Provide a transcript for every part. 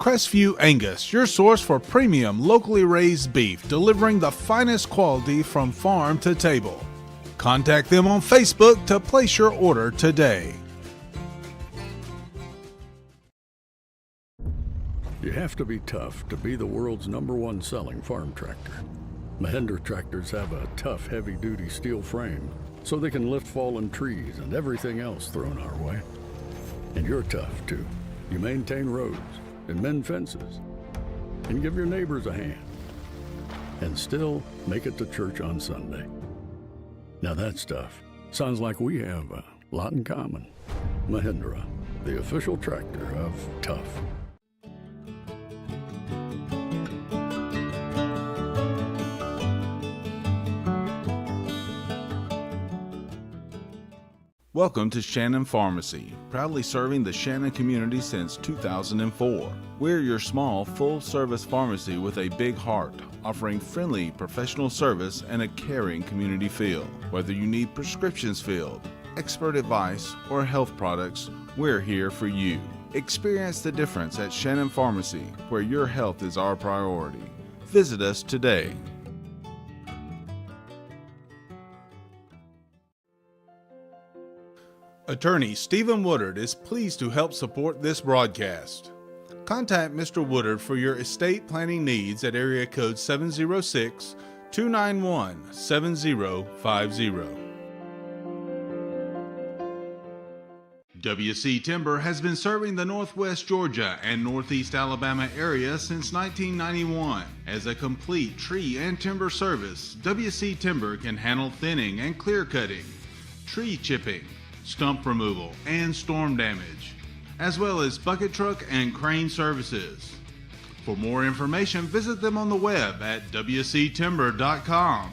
Crestview Angus, your source for premium locally raised beef, delivering the finest quality from farm to table. Contact them on Facebook to place your order today. You have to be tough to be the world's #1 selling farm tractor. Mahindra tractors have a tough, heavy-duty steel frame, so they can lift fallen trees and everything else thrown our way. And you're tough, too. You maintain roads and mend fences and give your neighbors a hand and still make it to church on Sunday. Now that stuff sounds like we have a lot in common. Mahindra, the official tractor of tough. Welcome to Shannon Pharmacy, proudly serving the Shannon community since 2004. We're your small, full-service pharmacy with a big heart, offering friendly, professional service and a caring community feel. Whether you need prescriptions filled, expert advice, or health products, we're here for you. Experience the difference at Shannon Pharmacy, where your health is our priority. Visit us today. Attorney Stephen Woodard is pleased to help support this broadcast. Contact Mr. Woodard for your estate planning needs at area code 706-291-7050. WC Timber has been serving the Northwest Georgia and Northeast Alabama area since 1991. As a complete tree and timber service, WC Timber can handle thinning and clear cutting, tree chipping, stump removal, and storm damage, as well as bucket truck and crane services. For more information, visit them on the web at wctimber.com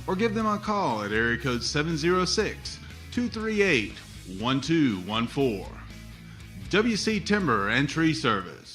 or give them a call at area code 706-238-1214. WC Timber and Tree Service.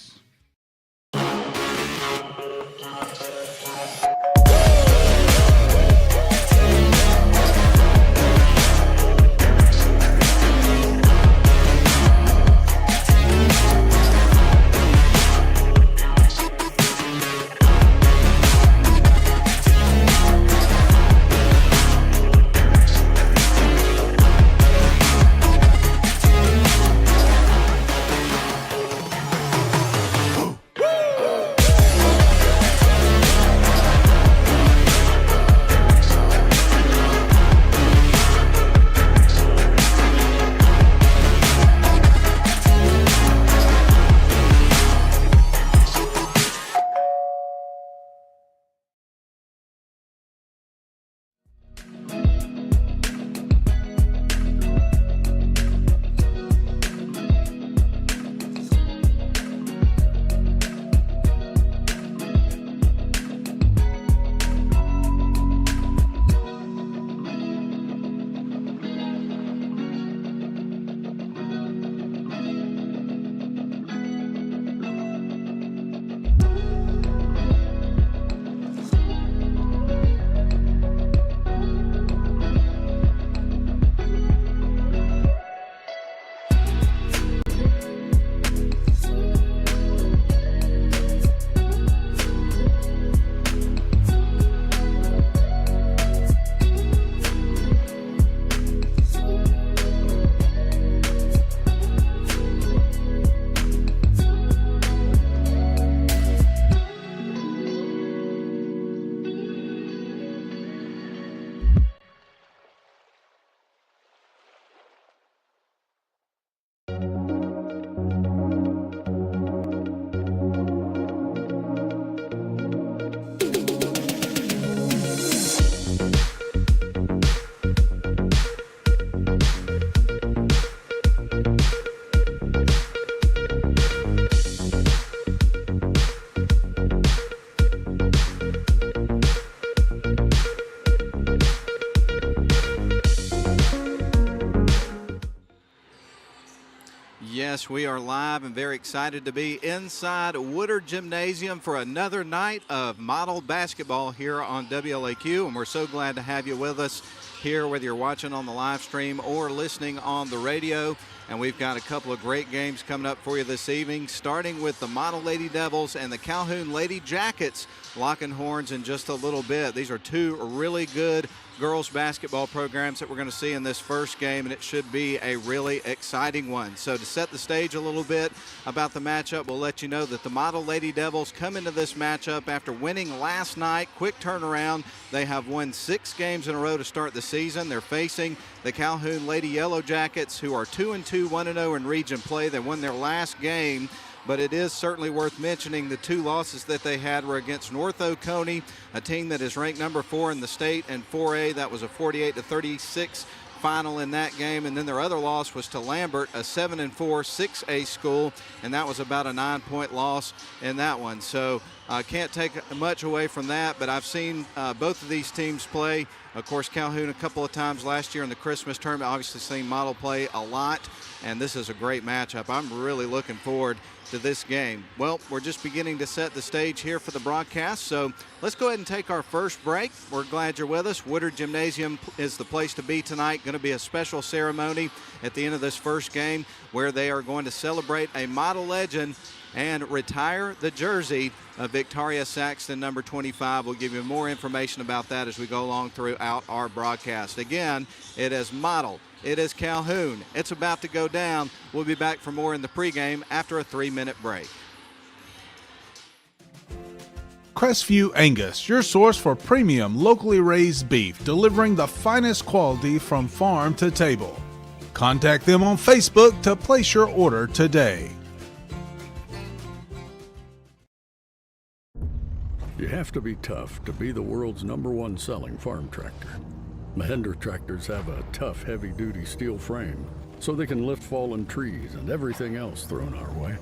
Yes, we are live and very excited to be inside Woodard Gymnasium for another night of model basketball here on WLAQ, and we're so glad to have you with us here, whether you're watching on the live stream or listening on the radio. And we've got a couple of great games coming up for you this evening, starting with the Model Lady Devils and the Calhoun Lady Jackets locking horns in just a little bit. These are two really good girls basketball programs that we're going to see in this first game, and it should be a really exciting one. So to set the stage a little bit about the matchup, we'll let you know that the Model Lady Devils come into this matchup after winning last night. Quick turnaround. They have won 6 games in a row to start the season. They're facing the Calhoun Lady Yellow Jackets, who are 2-2, 1-0 in region play. They won their last game, but it is certainly worth mentioning the 2 losses that they had were against North Oconee, a team that is ranked number 4 in the state in 4A. That was a 48-36 final in that game. And then their other loss was to Lambert, a 7-4 6A school, and that was about a 9-point loss in that one. So can't take much away from that, but I've seen both of these teams play. Of course, Calhoun a couple of times last year in the Christmas tournament. Obviously seen Model play a lot, and this is a great matchup. I'm really looking forward to this game. Well, we're just beginning to set the stage here for the broadcast, so let's go ahead and take our first break. We're glad you're with us. Woodard Gymnasium is the place to be tonight. Going to be a special ceremony at the end of this first game where they are going to celebrate a Model legend and retire the jersey of Victoria Saxton, number 25. We'll give you more information about that as we go along throughout our broadcast. Again, it is Model. It is Calhoun. It's about to go down. We'll be back for more in the pregame after a 3-minute break. Crestview Angus, your source for premium locally raised beef, delivering the finest quality from farm to table. Contact them on Facebook to place your order today. You have to be tough to be the world's #1 selling farm tractor. Mahindra tractors have a tough, heavy-duty steel frame, so they can lift fallen trees and everything else thrown our way.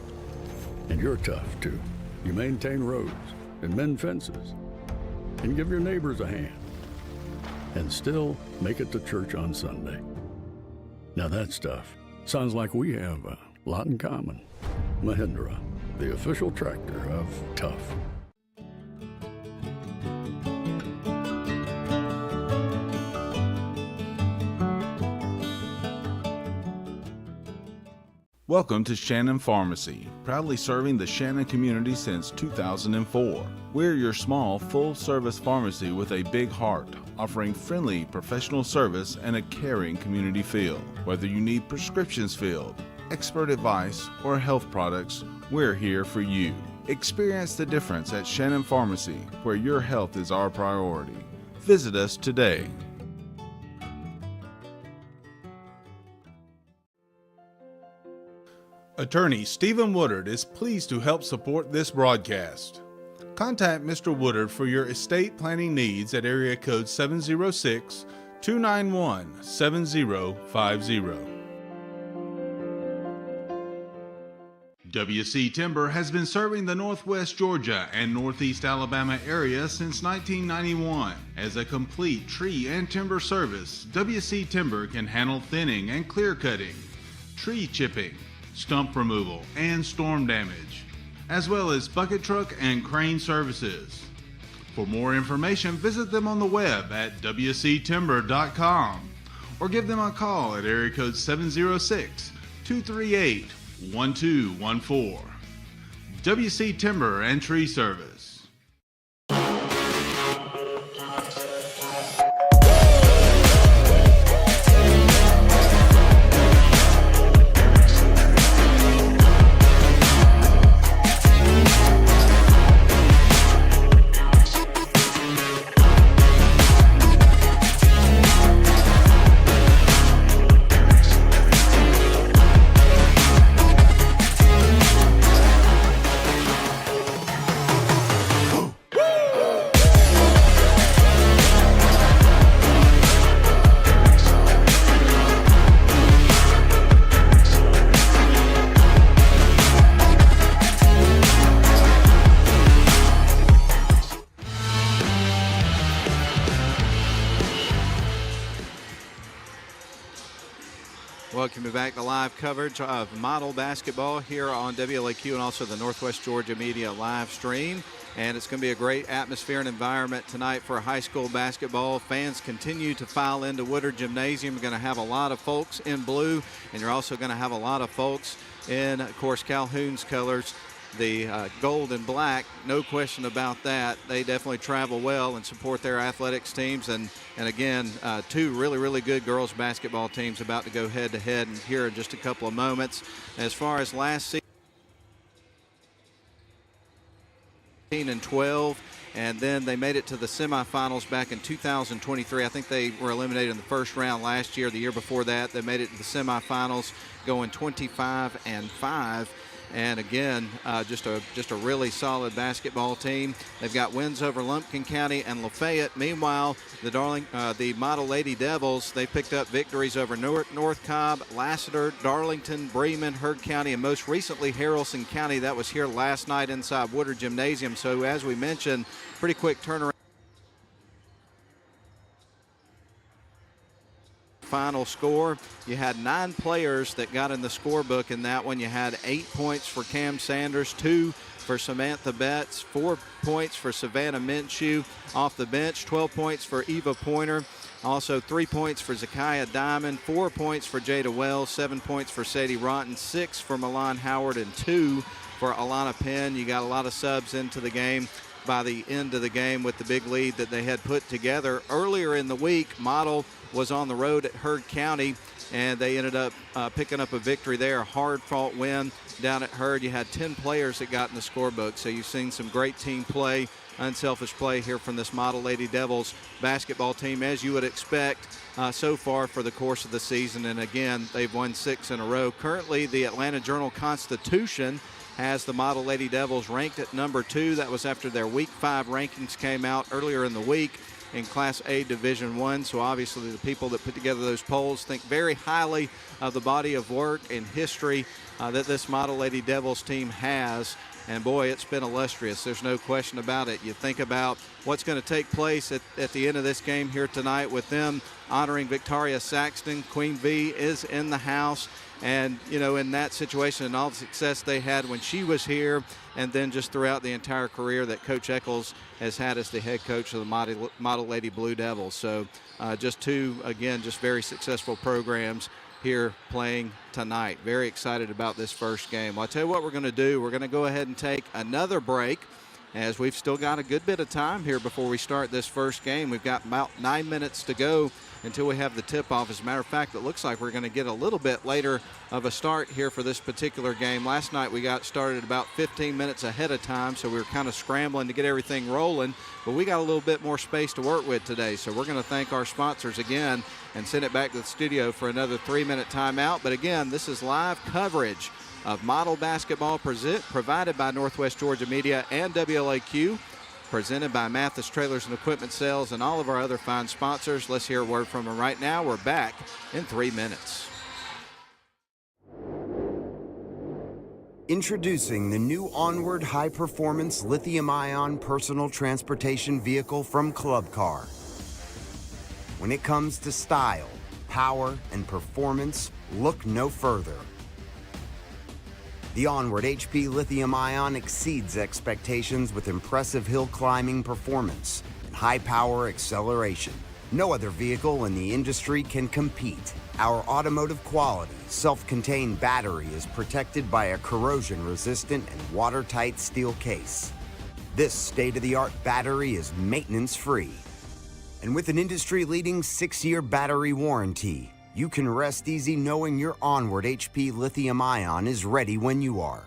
And you're tough, too. You maintain roads and mend fences and give your neighbors a hand and still make it to church on Sunday. Now that stuff sounds like we have a lot in common. Mahindra, the official tractor of tough. Welcome to Shannon Pharmacy, proudly serving the Shannon community since 2004. We're your small, full-service pharmacy with a big heart, offering friendly, professional service and a caring community feel. Whether you need prescriptions filled, expert advice, or health products, we're here for you. Experience the difference at Shannon Pharmacy, where your health is our priority. Visit us today. Attorney Stephen Woodard is pleased to help support this broadcast. Contact Mr. Woodard for your estate planning needs at area code 706-291-7050. WC Timber has been serving the Northwest Georgia and Northeast Alabama area since 1991. As a complete tree and timber service, WC Timber can handle thinning and clear cutting, tree chipping, stump removal, and storm damage, as well as bucket truck and crane services. For more information, visit them on the web at wctimber.com or give them a call at area code 706-238-1214. WC Timber and Tree Service. Welcome back to live coverage of Model basketball here on WLAQ and also the Northwest Georgia Media live stream. and it's going to be a great atmosphere and environment tonight for high school basketball. Fans continue to file into Woodard Gymnasium. You're going to have a lot of folks in blue, and you're also going to have a lot of folks in, of course, Calhoun's colors, the gold and black. No question about that. They definitely travel well and support their athletics teams. And again, two really good girls basketball teams about to go head-to-head here in just a couple of moments. As far as last season, and 12, and then they made it to the semifinals back in 2023. I think they were eliminated in the first round last year. The year before that, they made it to the semifinals, going 25-5. And again, just a really solid basketball team. They've got wins over Lumpkin County and Lafayette. Meanwhile, the Model Lady Devils, they picked up victories over North Cobb, Lassiter, Darlington, Bremen, Heard County, and most recently Haralson County. That was here last night inside Woodard Gymnasium. So as we mentioned, pretty quick turnaround. Final score, you had 9 players that got in the scorebook in that one. You had 8 points for Cam Sanders, 2 for Samantha Betts, 4 points for Savannah Minshew off the bench, 12 points for Eva Pointer, also 3 points for Zakiah Diamond, 4 points for Jada Wells, 7 points for Sadie Rotten, 6 for Milan Howard, and 2 for Alana Penn. You got a lot of subs into the game by the end of the game with the big lead that they had put together. Earlier in the week, Model was on the road at Heard County, and they ended up picking up a victory there, a hard-fought win down at Heard. You had 10 players that got in the scorebook, so you've seen some great team play, unselfish play here from this Model Lady Devils basketball team, as you would expect so far for the course of the season. And again, they've won 6 in a row. Currently, the Atlanta Journal-Constitution has the Model Lady Devils ranked at number 2. That was after their Week 5 rankings came out earlier in the week in Class A Division I. So obviously the people that put together those polls think very highly of the body of work and history that this Model Lady Devils team has. And boy, it's been illustrious. There's no question about it. You think about what's going to take place at the end of this game here tonight with them honoring Victoria Saxton. Queen V is in the house. And, you know, in that situation and all the success they had when she was here, and then just throughout the entire career that Coach Eccles has had as the head coach of the Model Lady Blue Devils. So just two, again, just very successful programs here playing tonight. Very excited about this first game. Well, I'll tell you what we're going to do. We're going to go ahead and take another break, as we've still got a good bit of time here before we start this first game. We've got about 9 minutes to go until we have the tip-off. As a matter of fact, it looks like we're going to get a little bit later of a start here for this particular game. Last night we got started about 15 minutes ahead of time, so we were kind of scrambling to get everything rolling, but we got a little bit more space to work with today. So we're going to thank our sponsors again and send it back to the studio for another 3-minute timeout. But again, this is live coverage of Model Basketball provided by Northwest Georgia Media and WLAQ, presented by Mathis Trailers and Equipment Sales and all of our other fine sponsors. Let's hear a word from them right now. We're back in 3 minutes. Introducing the new Onward high-performance lithium-ion personal transportation vehicle from Club Car. When it comes to style, power, and performance, look no further. The Onward HP Lithium-Ion exceeds expectations with impressive hill climbing performance and high-power acceleration. No other vehicle in the industry can compete. Our automotive quality, self-contained battery is protected by a corrosion-resistant and watertight steel case. This state-of-the-art battery is maintenance-free. And with an industry-leading 6-year battery warranty, you can rest easy knowing your Onward HP Lithium-Ion is ready when you are.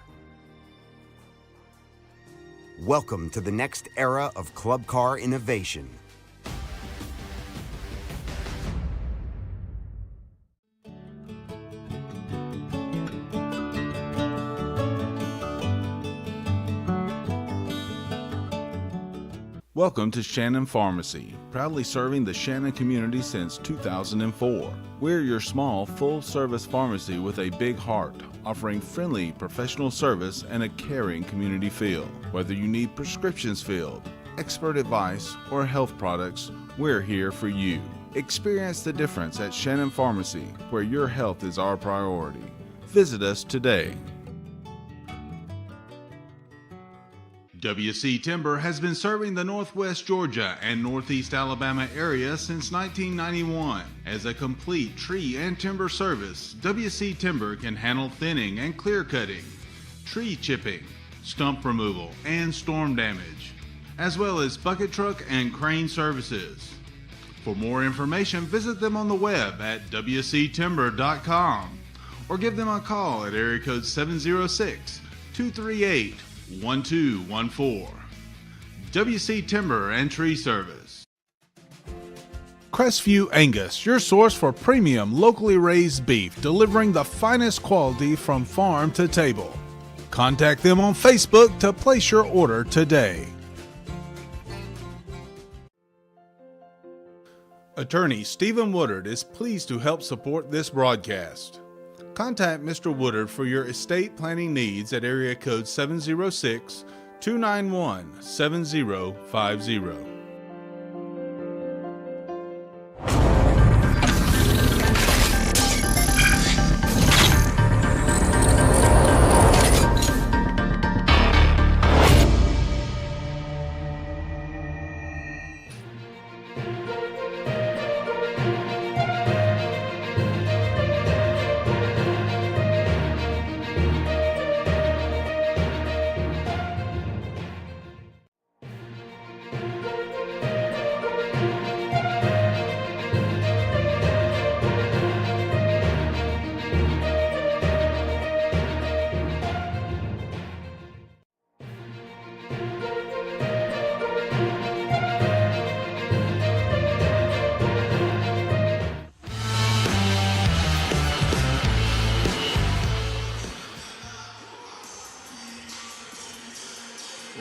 Welcome to the next era of Club Car innovation. Welcome to Shannon Pharmacy, proudly serving the Shannon community since 2004. We're your small, full-service pharmacy with a big heart, offering friendly professional service and a caring community feel. Whether you need prescriptions filled, expert advice, or health products, we're here for you. Experience the difference at Shannon Pharmacy, where your health is our priority. Visit us today. WC Timber has been serving the Northwest Georgia and Northeast Alabama area since 1991. As a complete tree and timber service, WC Timber can handle thinning and clear cutting, tree chipping, stump removal, and storm damage, as well as bucket truck and crane services. For more information, visit them on the web at wctimber.com or give them a call at area code 706-238-1214. WC Timber and Tree Service. Crestview Angus, your source for premium locally raised beef, delivering the finest quality from farm to table. Contact them on Facebook to place your order today. Attorney Stephen Woodard is pleased to help support this broadcast. Contact Mr. Woodard for your estate planning needs at area code 706-291-7050.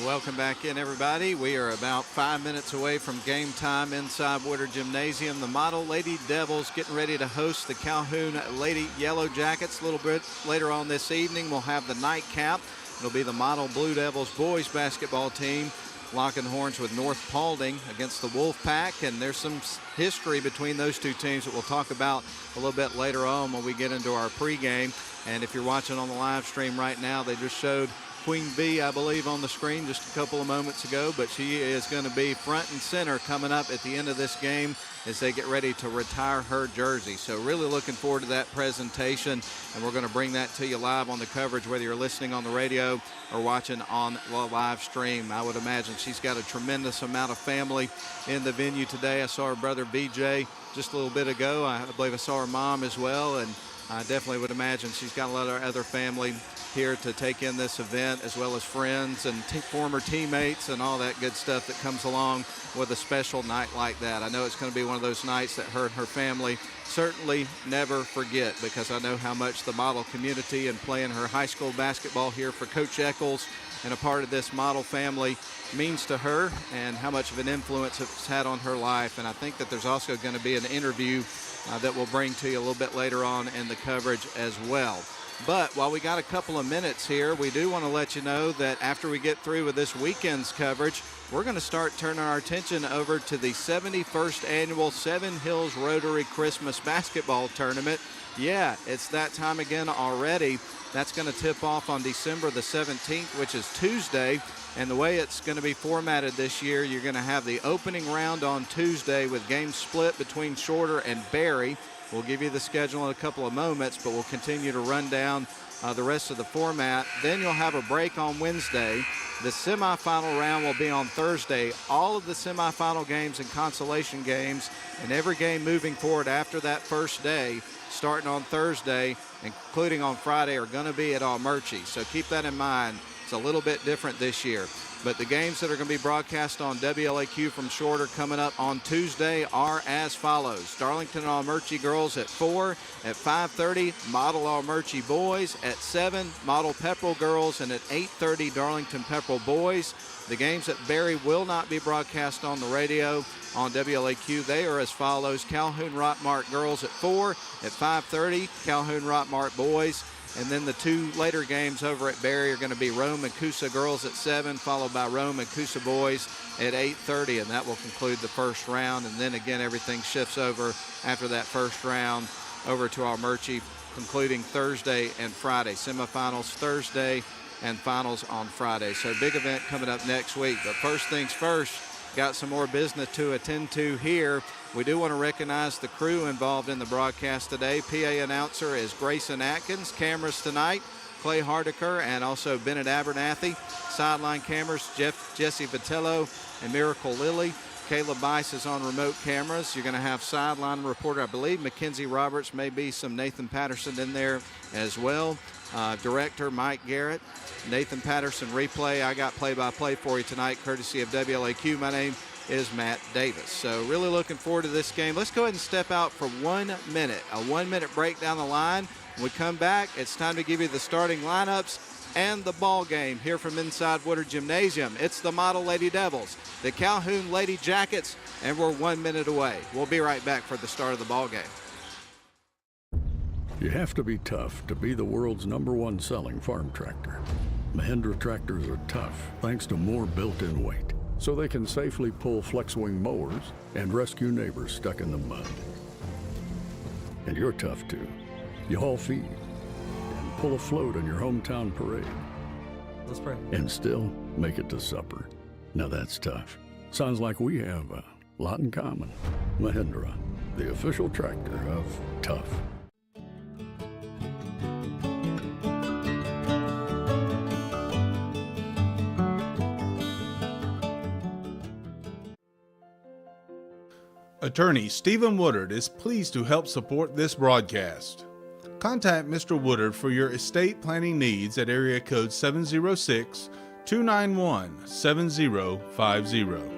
Welcome back in, everybody. We are about 5 minutes away from game time inside Woodard Gymnasium. The Model Lady Devils getting ready to host the Calhoun Lady Yellow Jackets. A little bit later on this evening, we'll have the nightcap. It'll be the Model Blue Devils boys basketball team locking horns with North Paulding against the Wolfpack, and there's some history between those two teams that we'll talk about a little bit later on when we get into our pregame. And if you're watching on the live stream right now, they just showed Queen Bee, I believe, on the screen just a couple of moments ago, but she is going to be front and center coming up at the end of this game as they get ready to retire her jersey. So really looking forward to that presentation, and we're going to bring that to you live on the coverage, whether you're listening on the radio or watching on the live stream. I would imagine she's got a tremendous amount of family in the venue today. I saw her brother BJ just a little bit ago. I believe I saw her mom as well, and I definitely would imagine she's got a lot of other family here to take in this event, as well as friends and former teammates and all that good stuff that comes along with a special night like that. I know it's going to be one of those nights that her and her family certainly never forget, because I know how much the model community and playing her high school basketball here for Coach Eccles and a part of this model family means to her, and how much of an influence it's had on her life. And I think that there's also going to be an interview that we'll bring to you a little bit later on in the coverage as well. But while we got a couple of minutes here, we do want to let you know that after we get through with this weekend's coverage, we're going to start turning our attention over to the 71st annual Seven Hills Rotary Christmas Basketball Tournament. Yeah, it's that time again already. That's going to tip off on December the 17th, which is Tuesday. And the way it's going to be formatted this year, you're going to have the opening round on Tuesday with games split between Shorter and Berry. We'll give you the schedule in a couple of moments, but we'll continue to run down the rest of the format. Then you'll have a break on Wednesday. The semifinal round will be on Thursday. All of the semifinal games and consolation games and every game moving forward after that first day, starting on Thursday, including on Friday, are going to be at Almerchi. So keep that in mind. It's a little bit different this year. But the games that are going to be broadcast on WLAQ from Shorter coming up on Tuesday are as follows. Darlington Almerchi girls at 4. At 5:30, Model Almerchi boys. At 7, Model Pepperell girls. And at 8:30, Darlington Pepperell boys. The games at Berry will not be broadcast on the radio on WLAQ. They are as follows. Calhoun Rockmart girls at 4. At 5:30, Calhoun Rockmart boys. And then the two later games over at Berry are going to be Rome and Coosa girls at 7, followed by Rome and Coosa boys at 8:30, and that will conclude the first round. And then again, everything shifts over after that first round over to Almerchi, concluding Thursday and Friday. Semifinals Thursday and finals on Friday. So big event coming up next week. But first things first, got some more business to attend to here. We do want to recognize the crew involved in the broadcast today. PA announcer is Grayson Atkins. Cameras tonight, Clay Hardiker and also Bennett Abernathy. Sideline cameras, Jesse Vitello and Miracle Lilly. Caleb Bice is on remote cameras. You're going to have sideline reporter, I believe Mackenzie Roberts, maybe some Nathan Patterson in there as well. Director Mike Garrett, Nathan Patterson replay. I got play-by-play for you tonight, courtesy of WLAQ. My name is Matt Davis. So really looking forward to this game. Let's go ahead and step out for 1 minute, a 1 minute break down the line. When we come back, it's time to give you the starting lineups and the ball game here from inside Woodard Gymnasium. It's the Model Lady Devils, the Calhoun Lady Jackets, and we're 1 minute away. We'll be right back for the start of the ball game. You have to be tough to be the world's #1 selling farm tractor. Mahindra tractors are tough thanks to more built-in weight, so they can safely pull flex-wing mowers and rescue neighbors stuck in the mud. And you're tough too. You haul feed and pull a float in your hometown parade. Let's pray. And still make it to supper. Now that's tough. Sounds like we have a lot in common. Mahindra, the official tractor of tough. Attorney Stephen Woodard is pleased to help support this broadcast. Contact Mr. Woodard for your estate planning needs at area code 706-291-7050.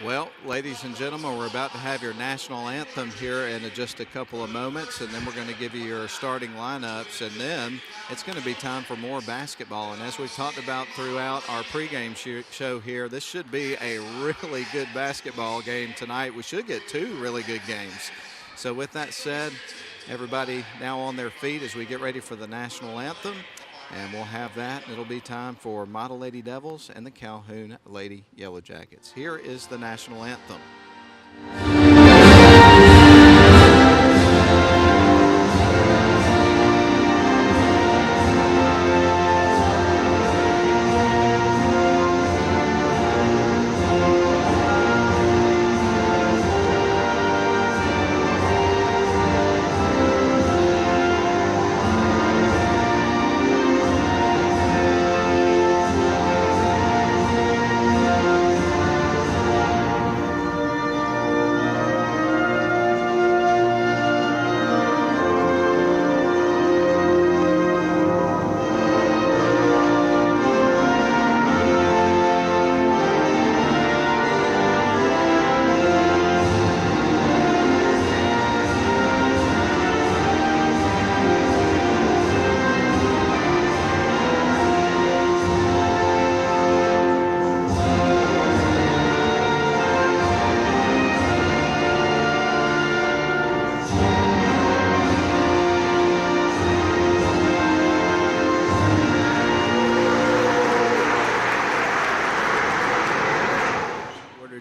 Well, ladies and gentlemen, we're about to have your national anthem here in just a couple of moments, and then we're going to give you your starting lineups, and then it's going to be time for more basketball. And as we've talked about throughout our pregame show here, this should be a really good basketball game tonight. We should get 2 really good games. So with that said, everybody now on their feet as we get ready for the national anthem. And we'll have that. It'll be time for Model Lady Devils and the Calhoun Lady Yellow Jackets. Here is the national anthem.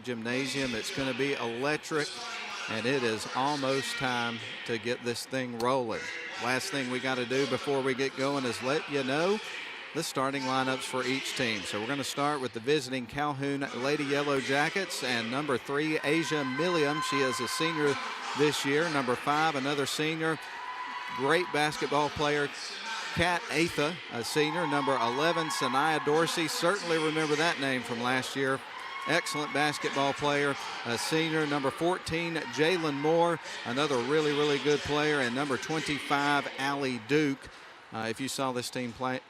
Gymnasium. It's going to be electric, and it is almost time to get this thing rolling. Last thing we got to do before we get going is let you know the starting lineups for each team. So we're going to start with the visiting Calhoun Lady Yellow Jackets, and number 3, Asia Milliam. She is a senior this year. Number 5, another senior, great basketball player, Kat Atha, a senior. Number 11, Sanaya Dorsey. Certainly remember that name from last year. Excellent basketball player, a senior. Number 14, Jalen Moore, another really, really good player. And number 25, Allie Duke. If you saw this team play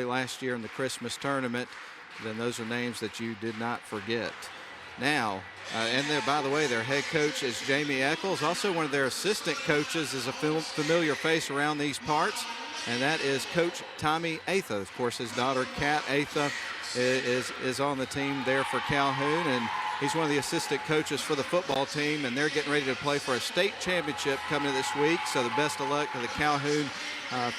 last year in the Christmas tournament, then those are names that you did not forget. Now, by the way, their head coach is Jamie Eccles. Also one of their assistant coaches is a familiar face around these parts, and that is Coach Tommy Atha. Of course, his daughter, Kat Atha, is on the team there for Calhoun, and he's one of the assistant coaches for the football team, and they're getting ready to play for a state championship coming this week. So the best of luck to the Calhoun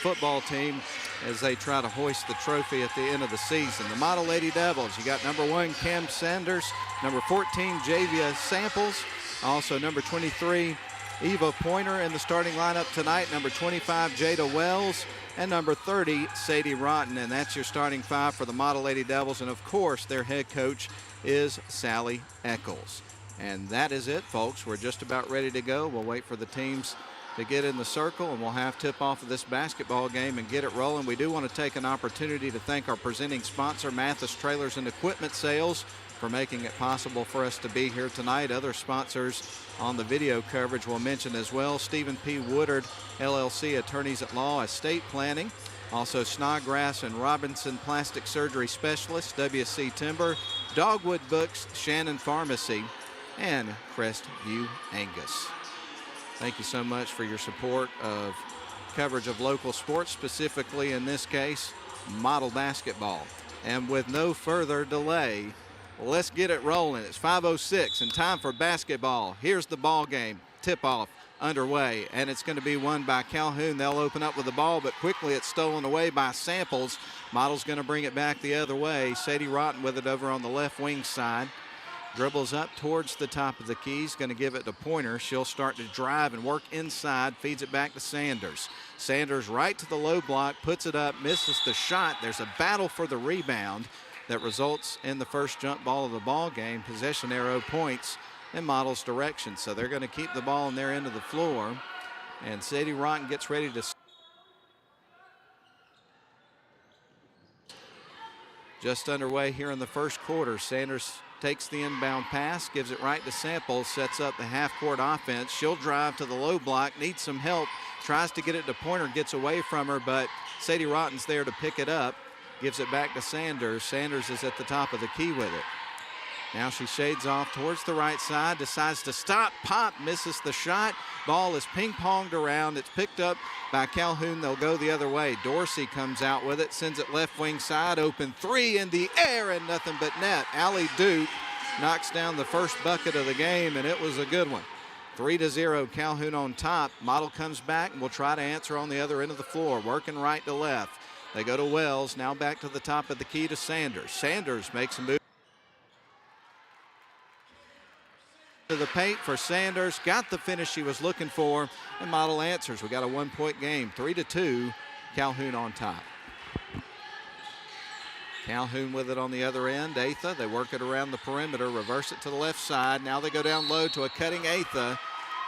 football team as they try to hoist the trophy at the end of the season. The Model Lady Devils, you got number 1, Cam Sanders, number 14, Javia Samples, also number 23, Eva Pointer in the starting lineup tonight, number 25, Jada Wells, and number 30, Sadie Rotten. And that's your starting 5 for the Model Lady Devils. And, of course, their head coach is Sally Eccles. And that is it, folks. We're just about ready to go. We'll wait for the teams to get in the circle, and we'll have tip-off of this basketball game and get it rolling. We do want to take an opportunity to thank our presenting sponsor, Mathis Trailers and Equipment Sales, for making it possible for us to be here tonight. Other sponsors on the video coverage we'll mention as well: Stephen P. Woodard, LLC, Attorneys at Law, Estate Planning. Also Snodgrass and Robinson Plastic Surgery Specialists, WC Timber, Dogwood Books, Shannon Pharmacy, and Crestview Angus. Thank you so much for your support of coverage of local sports, specifically in this case, model basketball. And with no further delay, let's get it rolling. It's 5:06 and time for basketball. Here's the ball game. Tip-off underway, and it's going to be won by Calhoun. They'll open up with the ball, but quickly it's stolen away by Samples. Model's going to bring it back the other way. Sadie Rotten with it over on the left wing side. Dribbles up towards the top of the keys, going to give it to Pointer. She'll start to drive and work inside, feeds it back to Sanders. Sanders right to the low block, puts it up, misses the shot. There's a battle for the rebound that results in the first jump ball of the ball game. Possession arrow points in Model's direction. So they're going to keep the ball on their end of the floor. And Sadie Rotten gets ready to just underway here in the first quarter. Sanders takes the inbound pass, gives it right to Samples, sets up the half-court offense. She'll drive to the low block, needs some help, tries to get it to Pointer, gets away from her, but Sadie Rotten's there to pick it up, gives it back to Sanders. Sanders is at the top of the key with it. Now she shades off towards the right side, decides to stop, pop, misses the shot. Ball is ping-ponged around. It's picked up by Calhoun. They'll go the other way. Dorsey comes out with it, sends it left wing side, open three in the air and nothing but net. Allie Duke knocks down the first bucket of the game, and it was a good one. 3-0, Calhoun on top. Model comes back and will try to answer on the other end of the floor, working right to left. They go to Wells, now back to the top of the key to Sanders. Sanders makes a move to the paint for Sanders, got the finish she was looking for, and Model answers. We got a 1-point game, 3-2, Calhoun on top. Calhoun with it on the other end. Atha, they work it around the perimeter, reverse it to the left side. Now they go down low to a cutting Atha.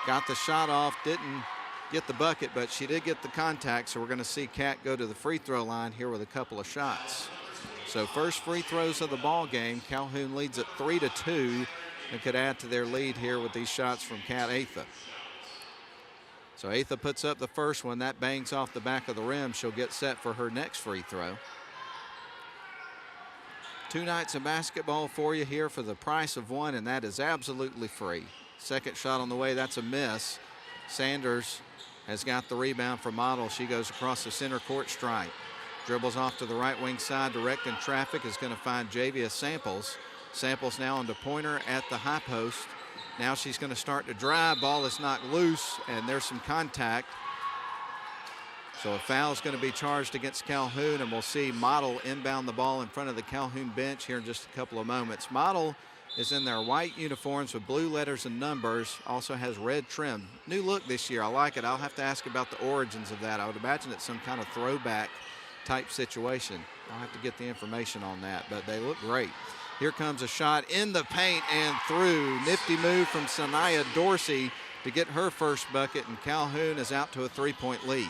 Got the shot off, didn't get the bucket, but she did get the contact, so we're going to see Kat go to the free throw line here with a couple of shots. So first free throws of the ball game. Calhoun leads at 3-2 and could add to their lead here with these shots from Kat Atha. So Atha puts up the first one. That bangs off the back of the rim. She'll get set for her next free throw. 2 nights of basketball for you here for the price of one, and that is absolutely free. Second shot on the way, that's a miss. Sanders has got the rebound for Model. She goes across the center court stripe. Dribbles off to the right wing side, directing traffic, is going to find Javia Samples. Samples now into Pointer at the high post. Now she's going to start to drive. Ball is knocked loose, and there's some contact. So a foul is going to be charged against Calhoun, and we'll see Model inbound the ball in front of the Calhoun bench here in just a couple of moments. Model is in their white uniforms with blue letters and numbers, also has red trim. New look this year, I like it. I'll have to ask about the origins of that. I would imagine it's some kind of throwback type situation. I'll have to get the information on that, but they look great. Here comes a shot in the paint and through. Nifty move from Sanaya Dorsey to get her first bucket, and Calhoun is out to a 3-point lead.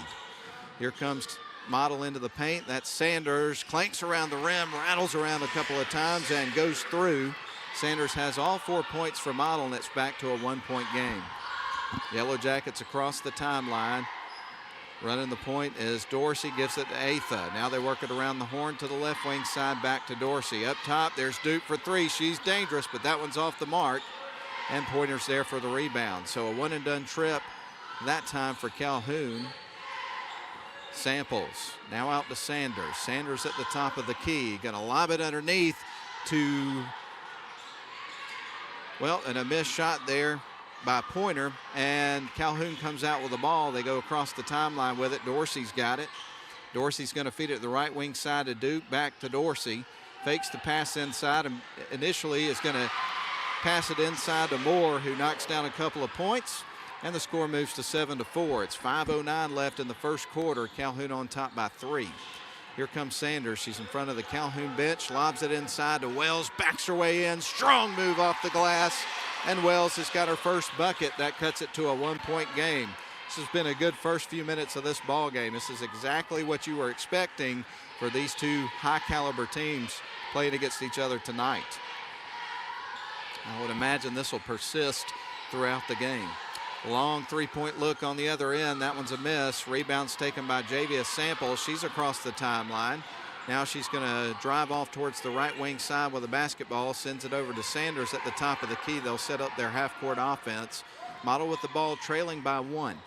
Here comes Model into the paint. That's Sanders, clanks around the rim, rattles around a couple of times and goes through. Sanders has all 4 points for Model, and it's back to a 1-point game. Yellow Jackets across the timeline. Running the point is Dorsey, gives it to Atha. Now they work it around the horn to the left wing side, back to Dorsey. Up top, there's Duke for three. She's dangerous, but that one's off the mark. And Pointer's there for the rebound. So a one-and-done trip that time for Calhoun. Samples now out to Sanders. Sanders at the top of the key. Going to lob it underneath to, well, and a missed shot there by Pointer, and Calhoun comes out with the ball. They go across the timeline with it. Dorsey's got it. Dorsey's going to feed it to the right wing side to Duke, back to Dorsey. Fakes the pass inside, and initially is going to pass it inside to Moore, who knocks down a couple of points, and the score moves to 7-4. It's 5:09 left in the first quarter. Calhoun on top by 3. Here comes Sanders. She's in front of the Calhoun bench, lobs it inside to Wells, backs her way in. Strong move off the glass, and Wells has got her first bucket. That cuts it to a 1-point game. This has been a good first few minutes of this ball game. This is exactly what you were expecting for these two high-caliber teams playing against each other tonight. I would imagine this will persist throughout the game. Long three-point look on the other end. That one's a miss. Rebound's taken by Javia Sample. She's across the timeline. Now she's going to drive off towards the right wing side with the basketball, sends it over to Sanders at the top of the key. They'll set up their half-court offense. Model with the ball trailing by 1.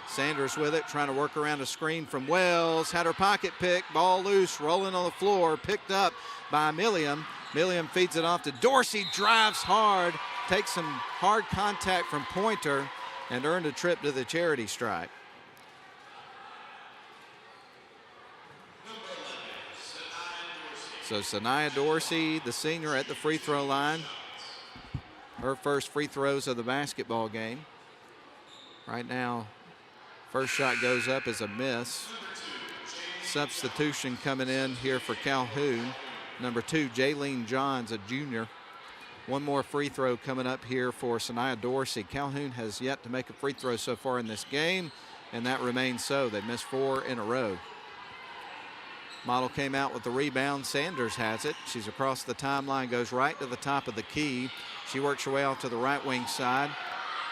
Sanders with it, trying to work around a screen from Wells. Had her pocket picked, ball loose, rolling on the floor, picked up by Milliam. Milliam feeds it off to Dorsey, drives hard, takes some hard contact from Pointer, and earned a trip to the charity stripe. So Sanaya Dorsey, the senior, at the free throw line. Her first free throws of the basketball game. Right now, first shot goes up as a miss. Substitution coming in here for Calhoun. Number 2, Jaylene Johns, a junior. One more free throw coming up here for Sanaya Dorsey. Calhoun has yet to make a free throw so far in this game, and that remains so. They missed 4 in a row. Model came out with the rebound. Sanders has it. She's across the timeline, goes right to the top of the key. She works her way off to the right wing side.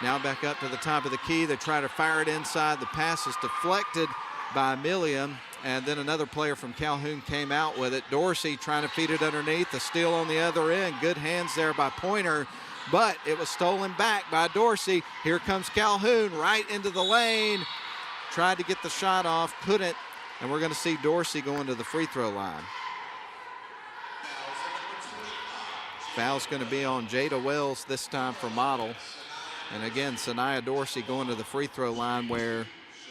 Now back up to the top of the key. They try to fire it inside. The pass is deflected by Milliam, and then another player from Calhoun came out with it. Dorsey trying to feed it underneath. The steal on the other end. Good hands there by Pointer, but it was stolen back by Dorsey. Here comes Calhoun right into the lane. Tried to get the shot off, couldn't, and we're going to see Dorsey going to the free throw line. Foul's going to be on Jada Wells this time for Model. And again, Sanaya Dorsey going to the free throw line, where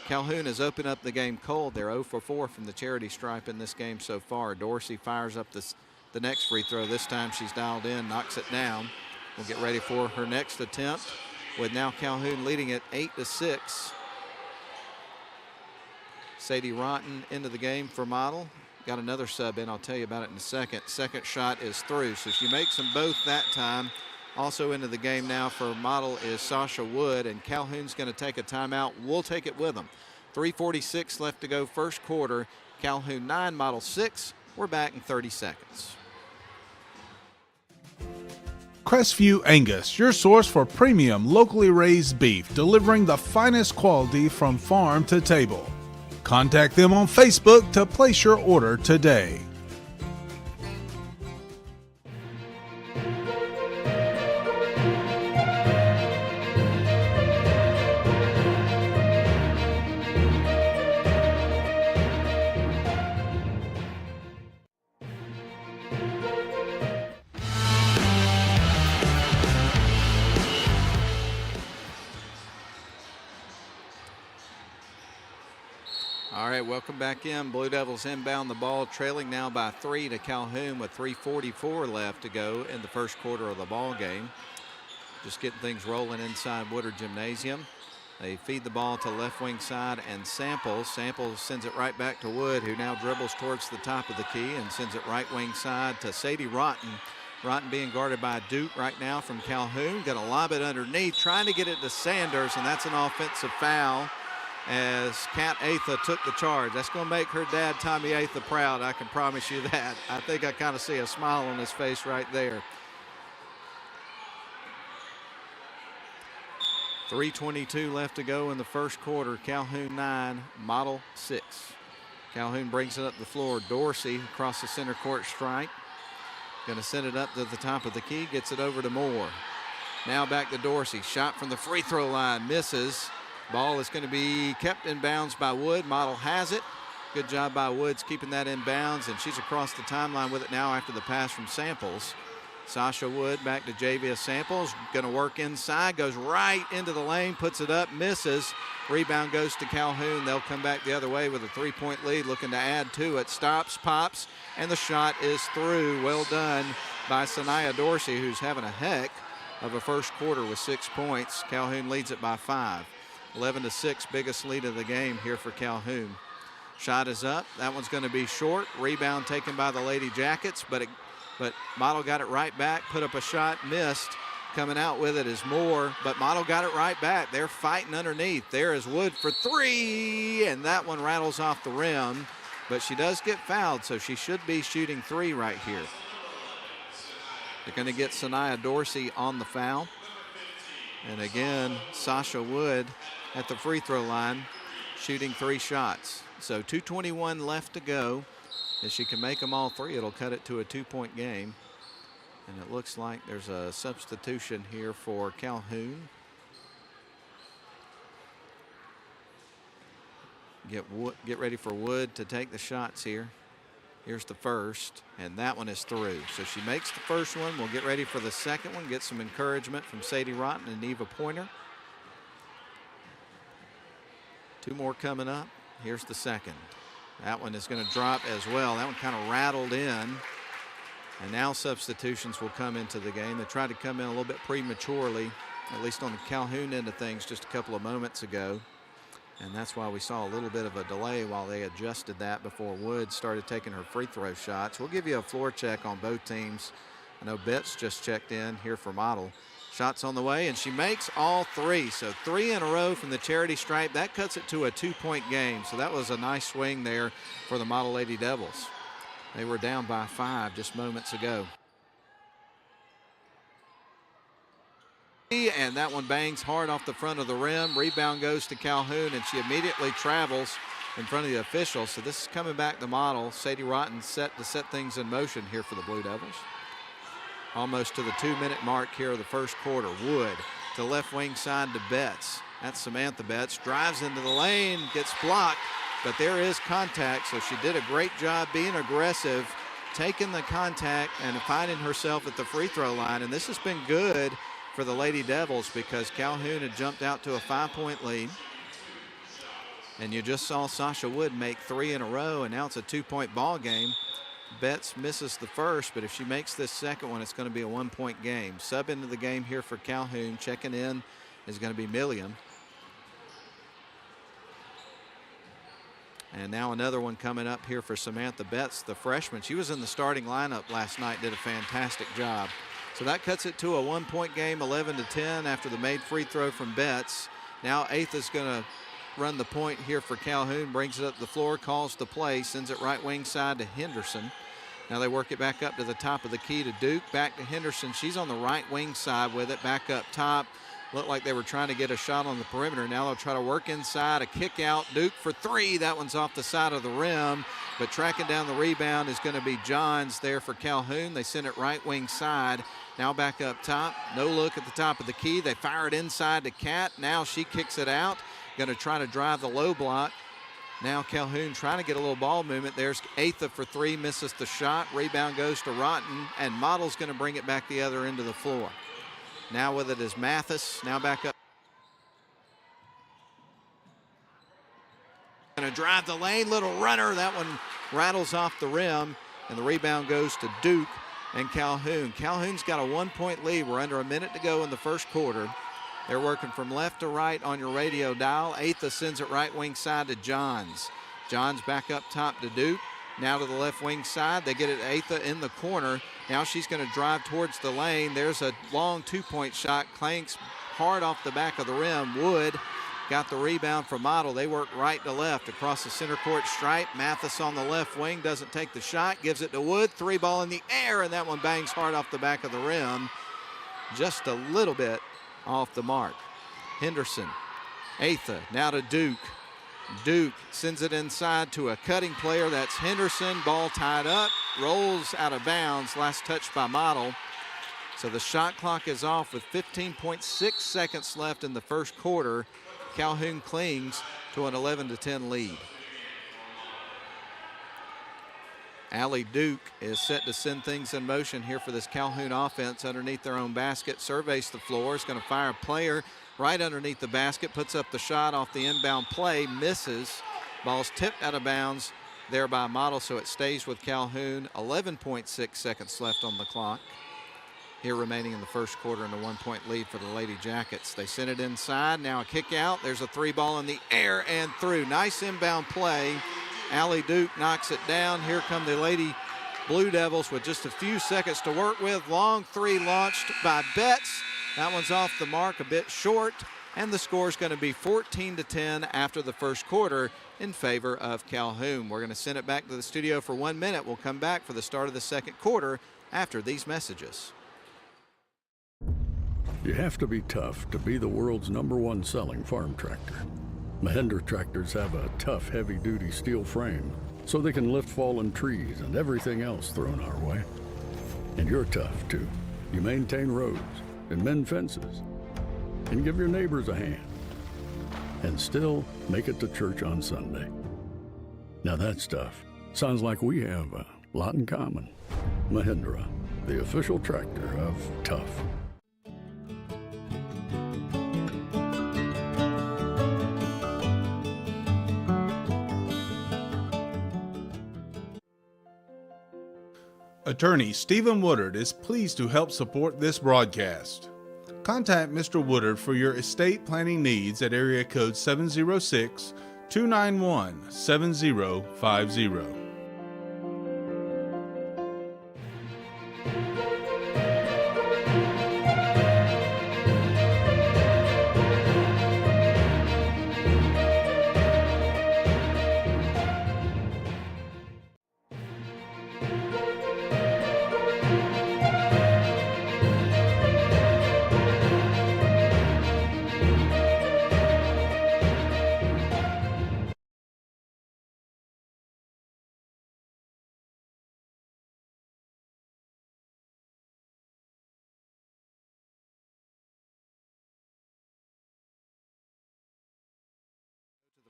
Calhoun has opened up the game cold. They're 0 for 4 from the charity stripe in this game so far. Dorsey fires up the next free throw. This time she's dialed in, knocks it down. We'll get ready for her next attempt, with now Calhoun leading it 8-6. Sadie Rotten into the game for Model. Got another sub in. I'll tell you about it in a second. Second shot is through, so she makes them both that time. Also into the game now for Model is Sasha Wood, and Calhoun's going to take a timeout. We'll take it with them. 3:46 left to go first quarter. Calhoun 9, Model 6. We're back in 30 seconds. Crestview Angus, your source for premium locally raised beef, delivering the finest quality from farm to table. Contact them on Facebook to place your order today. Welcome back in. Blue Devils inbound the ball, trailing now by 3 to Calhoun with 3:44 left to go in the first quarter of the ball game. Just getting things rolling inside Woodard Gymnasium. They feed the ball to left wing side, and Samples sends it right back to Wood, who now dribbles towards the top of the key and sends it right wing side to Sadie Rotten. Rotten being guarded by Duke right now from Calhoun. Going to lob it underneath, trying to get it to Sanders, and that's an offensive foul, as Kat Atha took the charge. That's going to make her dad, Tommy Atha, proud. I can promise you that. I think I kind of see a smile on his face right there. 3:22 left to go in the first quarter. Calhoun 9, Model 6. Calhoun brings it up the floor. Dorsey across the center court stripe. Going to send it up to the top of the key. Gets it over to Moore. Now back to Dorsey. Shot from the free throw line. Misses. Ball is going to be kept in bounds by Wood. Model has it. Good job by Woods keeping that in bounds, and she's across the timeline with it now after the pass from Samples. Sasha Wood back to Javia Samples, going to work inside, goes right into the lane, puts it up, misses. Rebound goes to Calhoun. They'll come back the other way with a 3-point lead, looking to add to it. Stops, pops, and the shot is through. Well done by Sanaya Dorsey, who's having a heck of a first quarter with 6 points. Calhoun leads it by 5. 11-6, biggest lead of the game here for Calhoun. Shot is up. That one's going to be short. Rebound taken by the Lady Jackets, but Model got it right back, put up a shot, missed. Coming out with it is Moore, but Model got it right back. They're fighting underneath. There is Wood for 3, and that one rattles off the rim, but she does get fouled, so she should be shooting 3 right here. They're going to get Sanaya Dorsey on the foul. And again, Sasha Wood at the free throw line, shooting 3 shots. So 2:21 left to go. If she can make them all 3, it'll cut it to a 2-point game. And it looks like there's a substitution here for Calhoun. Get ready for Wood to take the shots here. Here's the first, and that one is through. So she makes the first one. We'll get ready for the second one, get some encouragement from Sadie Rotten and Neva Pointer. 2 more coming up. Here's the second. That one is going to drop as well. That one kind of rattled in. And now substitutions will come into the game. They tried to come in a little bit prematurely, at least on the Calhoun end of things, just a couple of moments ago. And that's why we saw a little bit of a delay while they adjusted that before Wood started taking her free throw shots. We'll give you a floor check on both teams. I know Betts just checked in here for Model. Shots on the way, and she makes all 3. So 3 in a row from the charity stripe. That cuts it to a 2-point game. So that was a nice swing there for the Model Lady Devils. They were down by 5 just moments ago. And that one bangs hard off the front of the rim. Rebound goes to Calhoun, and she immediately travels in front of the officials. So this is coming back to Model. Sadie Rotten set to set things in motion here for the Blue Devils. Almost to the 2-minute mark here of the first quarter. Wood to left wing side to Betts. That's Samantha Betts. Drives into the lane, gets blocked, but there is contact. So she did a great job being aggressive, taking the contact and finding herself at the free throw line. And this has been good for the Lady Devils because Calhoun had jumped out to a 5-point lead. And you just saw Sasha Wood make 3 in a row, and now it's a 2-point ball game. Betts misses the first, but if she makes this second one, it's going to be a 1-point game. Sub into the game here for Calhoun. Checking in is going to be Milliam. And now another one coming up here for Samantha Betts, the freshman. She was in the starting lineup last night, did a fantastic job. So that cuts it to a 1-point game, 11-10 after the made free throw from Betts. Now Atha's going to run the point here for Calhoun, brings it up the floor, calls the play, sends it right wing side to Henderson. Now they work it back up to the top of the key to Duke, back to Henderson. She's on the right wing side with it, back up top. Looked like they were trying to get a shot on the perimeter. Now they'll try to work inside, a kick out. Duke for 3. That one's off the side of the rim, but tracking down the rebound is going to be Johns there for Calhoun. They send it right wing side. Now back up top. No look at the top of the key. They fire it inside to Kat. Now she kicks it out. Going to try to drive the low block. Now Calhoun trying to get a little ball movement. There's Atha for 3, misses the shot. Rebound goes to Rotten, and Model's going to bring it back the other end of the floor. Now with it is Mathis. Now back up. Going to drive the lane, little runner. That one rattles off the rim, and the rebound goes to Duke and Calhoun. Calhoun's got a 1-point lead. We're under a minute to go in the first quarter. They're working from left to right on your radio dial. Atha sends it right wing side to Johns. Johns back up top to Duke. Now to the left wing side. They get it Atha in the corner. Now she's going to drive towards the lane. There's a long 2-point shot. Clanks hard off the back of the rim. Wood got the rebound from Model. They work right to left across the center court stripe. Mathis on the left wing doesn't take the shot. Gives it to Wood. 3 ball in the air, and that one bangs hard off the back of the rim. Just a little bit off the mark. Henderson, Atha, now to Duke. Duke sends it inside to a cutting player. That's Henderson. Ball tied up, rolls out of bounds. Last touch by Model. So the shot clock is off with 15.6 seconds left in the first quarter. Calhoun clings to an 11-10 lead. Allie Duke is set to send things in motion here for this Calhoun offense underneath their own basket. Surveys the floor, is going to fire a player right underneath the basket, puts up the shot off the inbound play, misses. Ball's tipped out of bounds there by Model, so it stays with Calhoun. 11.6 seconds left on the clock here remaining in the first quarter, and a 1-point lead for the Lady Jackets. They send it inside. Now a kick out. There's a three ball in the air and through. Nice inbound play. Allie Duke knocks it down. Here come the Lady Blue Devils with just a few seconds to work with. Long three launched by Betts. That one's off the mark, a bit short, and the score is going to be 14-10 after the first quarter in favor of Calhoun. We're going to send it back to the studio for 1 minute. We'll come back for the start of the second quarter after these messages. You have to be tough to be the world's #1 selling farm tractor. Mahindra tractors have a tough, heavy-duty steel frame, so they can lift fallen trees and everything else thrown our way. And you're tough, too. You maintain roads and mend fences and give your neighbors a hand and still make it to church on Sunday. Now that stuff sounds like we have a lot in common. Mahindra, the official tractor of tough. Attorney Stephen Woodard is pleased to help support this broadcast. Contact Mr. Woodard for your estate planning needs at area code 706-291-7050.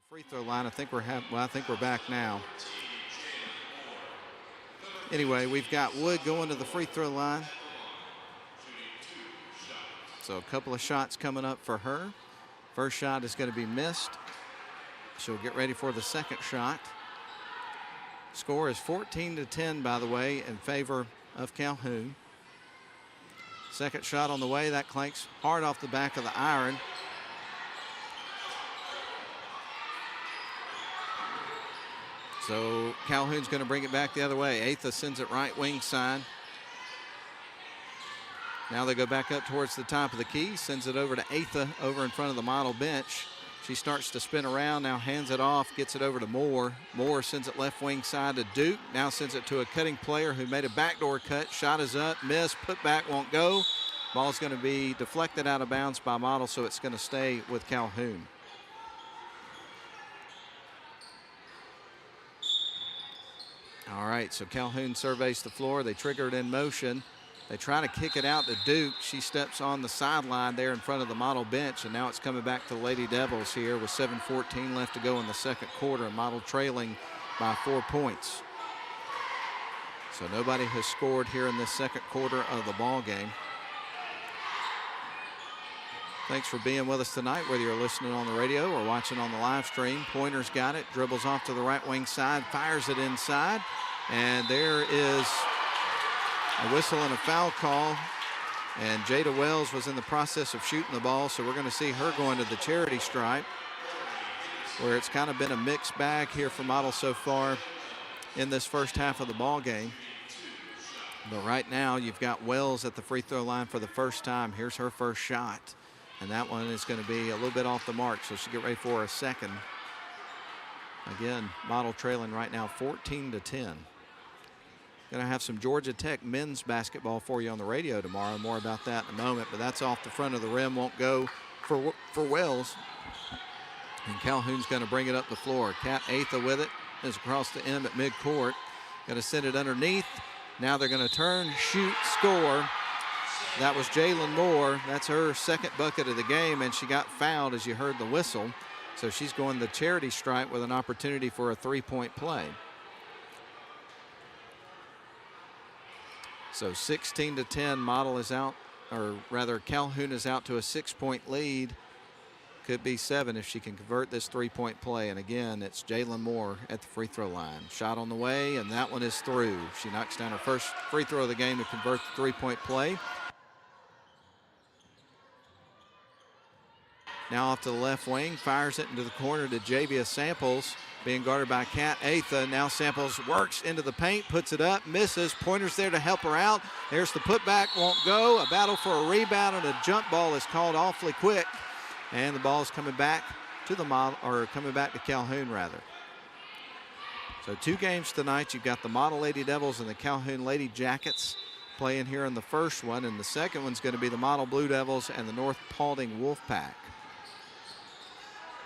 Free throw line. I think we're back now. Anyway, we've got Wood going to the free throw line. So a couple of shots coming up for her. First shot is going to be missed. She'll get ready for the second shot. Score is 14-10, by the way, in favor of Calhoun. Second shot on the way. That clanks hard off the back of the iron. So Calhoun's going to bring it back the other way. Atha sends it right wing side. Now they go back up towards the top of the key. Sends it over to Atha over in front of the model bench. She starts to spin around, now hands it off, gets it over to Moore. Moore sends it left wing side to Duke. Now sends it to a cutting player who made a backdoor cut. Shot is up, missed, put back, won't go. Ball's going to be deflected out of bounds by Model, so it's going to stay with Calhoun. All right, so Calhoun surveys the floor. They trigger it in motion. They try to kick it out to Duke. She steps on the sideline there in front of the Model bench, and now it's coming back to the Lady Devils here with 7:14 left to go in the second quarter, and Model trailing by 4 points. So nobody has scored here in this second quarter of the ball game. Thanks for being with us tonight, whether you're listening on the radio or watching on the live stream. Pointer's got it, dribbles off to the right wing side, fires it inside, and there is a whistle and a foul call. And Jada Wells was in the process of shooting the ball, so we're going to see her going to the charity stripe, where it's kind of been a mixed bag here for Model so far in this first half of the ball game. But right now you've got Wells at the free throw line for the first time. Here's her first shot. And that one is going to be a little bit off the mark, so she'll get ready for a second. Again, Model trailing right now 14-10. Going to have some Georgia Tech men's basketball for you on the radio tomorrow. More about that in a moment, but that's off the front of the rim. Won't go for Wells. And Calhoun's going to bring it up the floor. Kat Atha with it. Is across the end at midcourt. Going to send it underneath. Now they're going to turn, shoot, score. That was Jalen Moore. That's her second bucket of the game, and she got fouled as you heard the whistle. So she's going the charity stripe with an opportunity for a three-point play. So 16-10, Model is out, or rather Calhoun is out to a 6-point lead. Could be 7 if she can convert this 3-point play. And again, it's Jalen Moore at the free throw line. Shot on the way, and that one is through. She knocks down her first free throw of the game to convert the 3-point play. Now off to the left wing, fires it into the corner to Javia Samples, being guarded by Kat Atha. Now Samples works into the paint, puts it up, misses. Pointer's there to help her out. There's the putback, won't go. A battle for a rebound, and a jump ball is called awfully quick. And the ball is coming back to the Model, or coming back to Calhoun rather. So 2 games tonight. You've got the Model Lady Devils and the Calhoun Lady Jackets playing here in the first one, and the second one's going to be the Model Blue Devils and the North Paulding Wolfpack.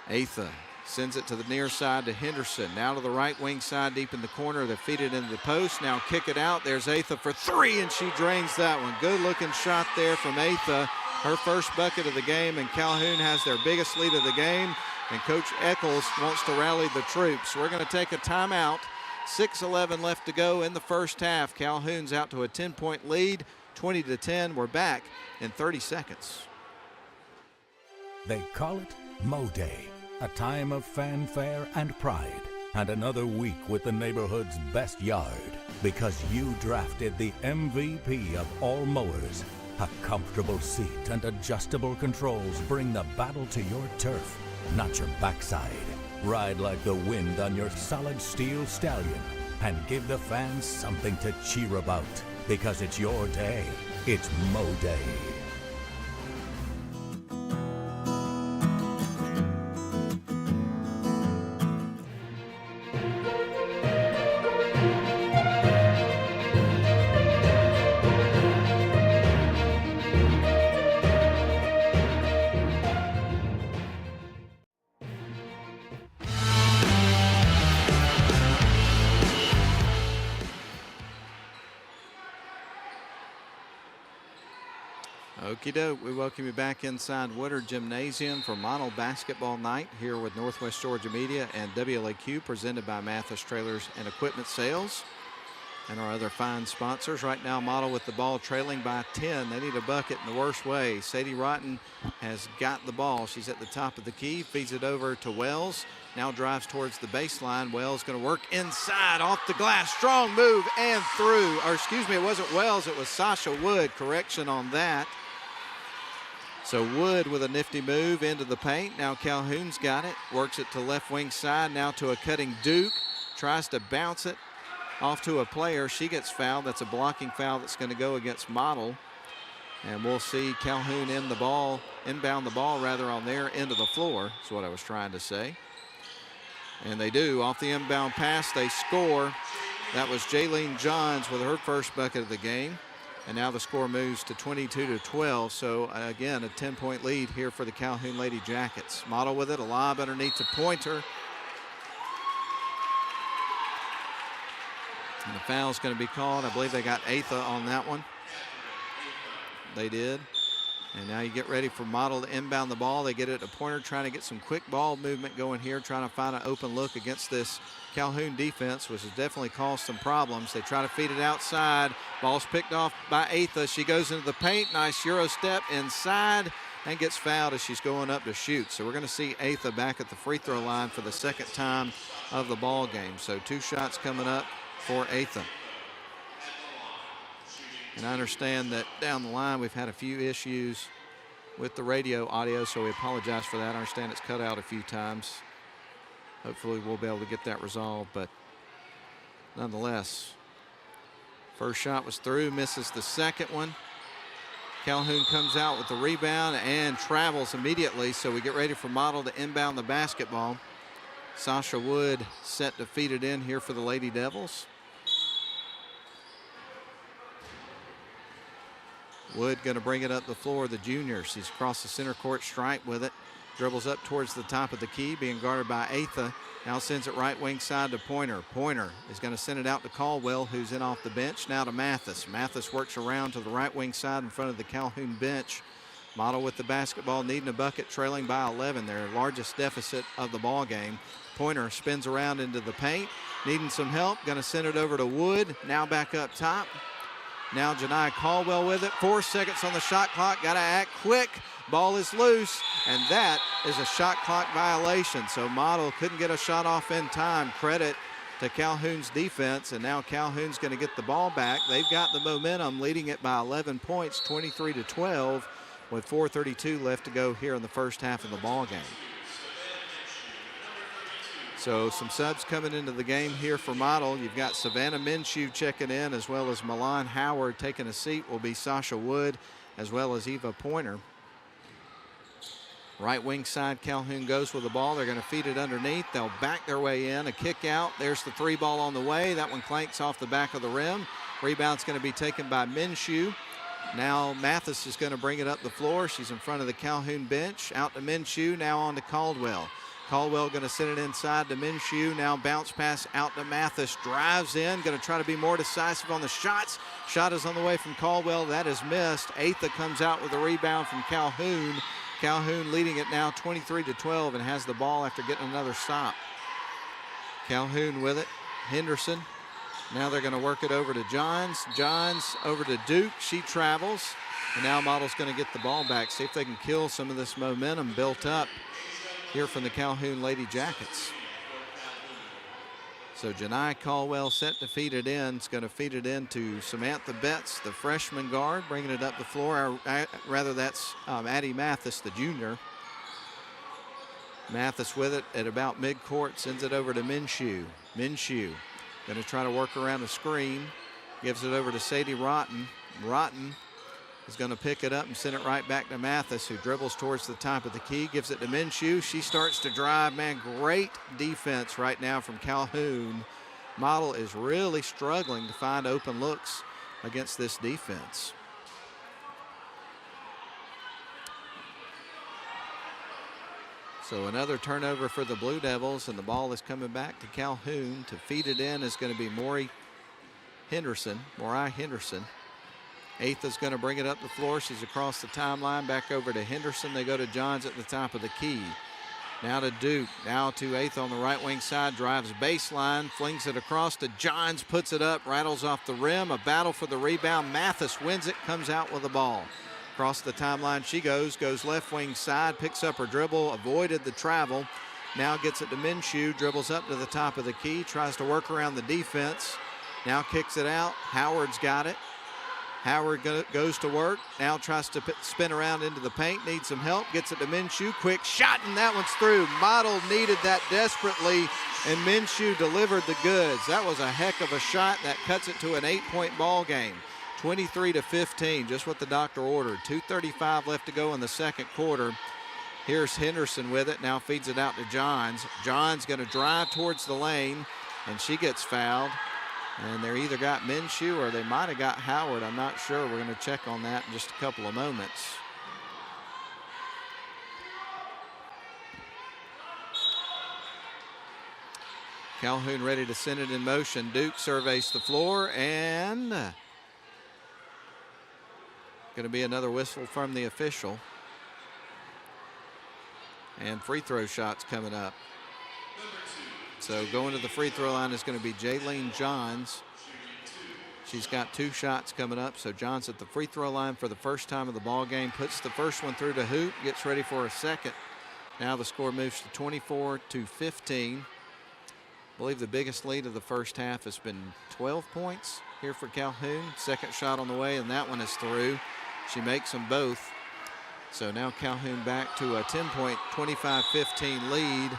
Atha sends it to the near side to Henderson. Now to the right wing side, deep in the corner. They feed it into the post. Now kick it out. There's Atha for 3, and she drains that one. Good looking shot there from Atha. Her first bucket of the game, and Calhoun has their biggest lead of the game, and Coach Eccles wants to rally the troops. We're going to take a timeout. 6:11 left to go in the first half. Calhoun's out to a 10-point lead, 20-10. We're back in 30 seconds. They call it Mo Day, a time of fanfare and pride, and another week with the neighborhood's best yard, because you drafted the MVP of all mowers. A comfortable seat and adjustable controls bring the battle to your turf, not your backside. Ride like the wind on your solid steel stallion and give the fans something to cheer about, because it's your day. It's Mo Day. Okie doke, we welcome you back inside Woodard Gymnasium for Model Basketball Night here with Northwest Georgia Media and WLAQ, presented by Mathis Trailers and Equipment Sales and our other fine sponsors. Right now, Model with the ball trailing by 10. They need a bucket in the worst way. Sadie Rotten has got the ball. She's at the top of the key, feeds it over to Wells. Now drives towards the baseline. Wells going to work inside, off the glass. Strong move and through. Or excuse me, it wasn't Wells, it was Sasha Wood. Correction on that. So Wood with a nifty move into the paint. Now Calhoun's got it. Works it to left wing side. Now to a cutting Duke. Tries to bounce it off to a player. She gets fouled. That's a blocking foul that's going to go against Model. And we'll see Calhoun inbound the ball rather on their end of the floor, is what I was trying to say. And they do. Off the inbound pass, they score. That was Jaylene Johns with her first bucket of the game. And now the score moves to 22-12. So again, a 10-point lead here for the Calhoun Lady Jackets. Model with it, a lob underneath to Pointer. And the foul's going to be called. I believe they got Atha on that one. They did. And now you get ready for Model to inbound the ball. They get it to Pointer, trying to get some quick ball movement going here, trying to find an open look against this Calhoun defense, which has definitely caused some problems. They try to feed it outside. Ball's picked off by Atha. She goes into the paint. Nice Euro step inside and gets fouled as she's going up to shoot. So we're going to see Atha back at the free throw line for the second time of the ball game. So 2 shots coming up for Atha. And I understand that down the line we've had a few issues with the radio audio, so we apologize for that. I understand it's cut out a few times. Hopefully we'll be able to get that resolved, but nonetheless, first shot was through, misses the second one. Calhoun comes out with the rebound and travels immediately, so we get ready for Model to inbound the basketball. Sasha Wood set to feed it in here for the Lady Devils. Wood going to bring it up the floor, the junior. She's across the center court stripe with it. Dribbles up towards the top of the key, being guarded by Atha. Now sends it right wing side to Pointer. Pointer is going to send it out to Caldwell, who's in off the bench. Now to Mathis. Mathis works around to the right wing side in front of the Calhoun bench. Model with the basketball, needing a bucket, trailing by 11. Their largest deficit of the ball game. Pointer spins around into the paint, needing some help. Going to send it over to Wood. Now back up top. Now Janai Caldwell with it. 4 seconds on the shot clock. Got to act quick. Ball is loose, and that is a shot clock violation. So Model couldn't get a shot off in time. Credit to Calhoun's defense, and now Calhoun's going to get the ball back. They've got the momentum, leading it by 11 points, 23-12, with 4:32 left to go here in the first half of the ball game. So some subs coming into the game here for Model. You've got Savannah Minshew checking in, as well as Milan Howard taking a seat. Will be Sasha Wood, as well as Eva Pointer. Right wing side, Calhoun goes with the ball. They're going to feed it underneath. They'll back their way in. A kick out. There's the 3 ball on the way. That one clanks off the back of the rim. Rebound's going to be taken by Minshew. Now Mathis is going to bring it up the floor. She's in front of the Calhoun bench. Out to Minshew. Now on to Caldwell. Caldwell going to send it inside to Minshew. Now bounce pass out to Mathis. Drives in. Going to try to be more decisive on the shots. Shot is on the way from Caldwell. That is missed. Atha comes out with a rebound from Calhoun. Calhoun leading it now 23-12 and has the ball after getting another stop. Calhoun with it. Henderson. Now they're going to work it over to Johns. Johns over to Duke. She travels. And now Model's going to get the ball back. See if they can kill some of this momentum built up here from the Calhoun Lady Jackets. So Janai Caldwell set to feed it in. It's going to feed it in to Samantha Betts, the freshman guard, bringing it up the floor. Rather, that's Addie Mathis, the junior. Mathis with it at about midcourt, sends it over to Minshew. Minshew going to try to work around the screen. Gives it over to Sadie Rotten. Rotten is going to pick it up and send it right back to Mathis, who dribbles towards the top of the key, gives it to Minshew. She starts to drive. Man, great defense right now from Calhoun. Model is really struggling to find open looks against this defense. So another turnover for the Blue Devils, and the ball is coming back to Calhoun. To feed it in is going to be Moriah Henderson. Atha's going to bring it up the floor. She's across the timeline, back over to Henderson. They go to Johns at the top of the key. Now to Duke, now to Atha on the right wing side, drives baseline, flings it across to Johns, puts it up, rattles off the rim. A battle for the rebound. Mathis wins it, comes out with the ball. Across the timeline she goes left wing side, picks up her dribble, avoided the travel. Now gets it to Minshew, dribbles up to the top of the key, tries to work around the defense. Now kicks it out. Howard's got it. Howard goes to work, now tries to spin around into the paint, needs some help, gets it to Minshew, quick shot, and that one's through. Model needed that desperately, and Minshew delivered the goods. That was a heck of a shot. That cuts it to an 8-point ball game, 23-15, just what the doctor ordered. 2:35 left to go in the second quarter. Here's Henderson with it, now feeds it out to Johns. Johns going to drive towards the lane, and she gets fouled. And they either got Minshew or they might have got Howard. I'm not sure. We're going to check on that in just a couple of moments. Calhoun ready to send it in motion. Duke surveys the floor, and going to be another whistle from the official. And free throw shots coming up. So going to the free throw line is going to be Jaylene Johns. She's got 2 shots coming up. So Johns at the free throw line for the first time of the ball game, puts the first one through to hoop, gets ready for a second. Now the score moves to 24-15. I believe the biggest lead of the first half has been 12 points here for Calhoun. Second shot on the way, and that one is through. She makes them both. So now Calhoun back to a 10-point, 25-15 lead.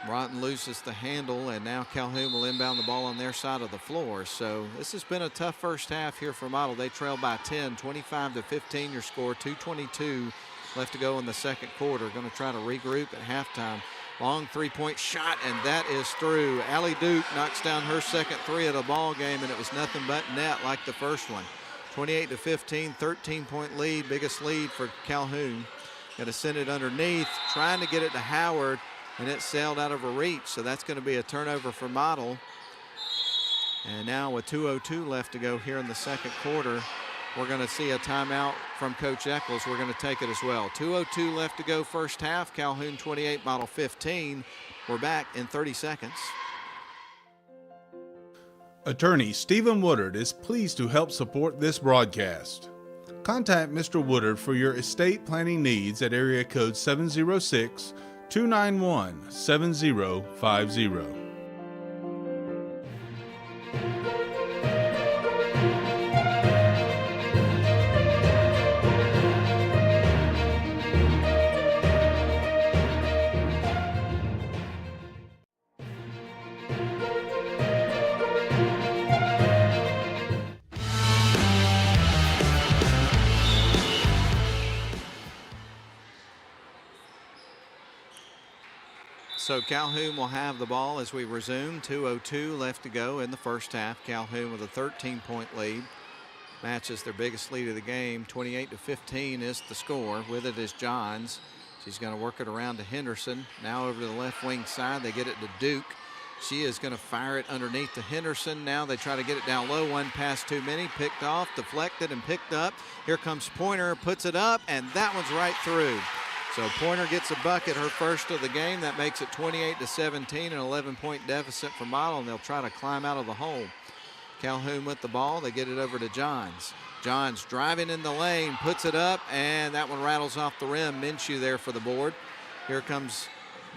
Broughton loses the handle, and now Calhoun will inbound the ball on their side of the floor. So this has been a tough first half here for Model. They trail by 10, 25-15 your score, 2:22 left to go in the second quarter. Going to try to regroup at halftime. Long 3-point shot, and that is through. Allie Duke knocks down her second 3 of the ball game, and it was nothing but net like the first one. 28-15, 13-point lead, biggest lead for Calhoun. Got to send it underneath, trying to get it to Howard, and it sailed out of her reach, so that's going to be a turnover for Model. And now with 2:02 left to go here in the second quarter, we're going to see a timeout from Coach Eccles. We're going to take it as well. 2:02 left to go first half. Calhoun 28, Model 15. We're back in 30 seconds. Attorney Stephen Woodard is pleased to help support this broadcast. Contact Mr. Woodard for your estate planning needs at area code 706-291-7050. So Calhoun will have the ball as we resume. 2:02 left to go in the first half. Calhoun with a 13-point lead. Matches their biggest lead of the game. 28-15 is the score. With it is Johns. She's going to work it around to Henderson. Now over to the left wing side. They get it to Duke. She is going to fire it underneath to Henderson. Now they try to get it down low. One pass too many. Picked off, deflected, and picked up. Here comes Pointer, puts it up, and that one's right through. So Pointer gets a bucket, her first of the game. That makes it 28-17, an 11-point deficit for Model, and they'll try to climb out of the hole. Calhoun with the ball. They get it over to Johns. Johns driving in the lane, puts it up, and that one rattles off the rim. Minshew there for the board. Here comes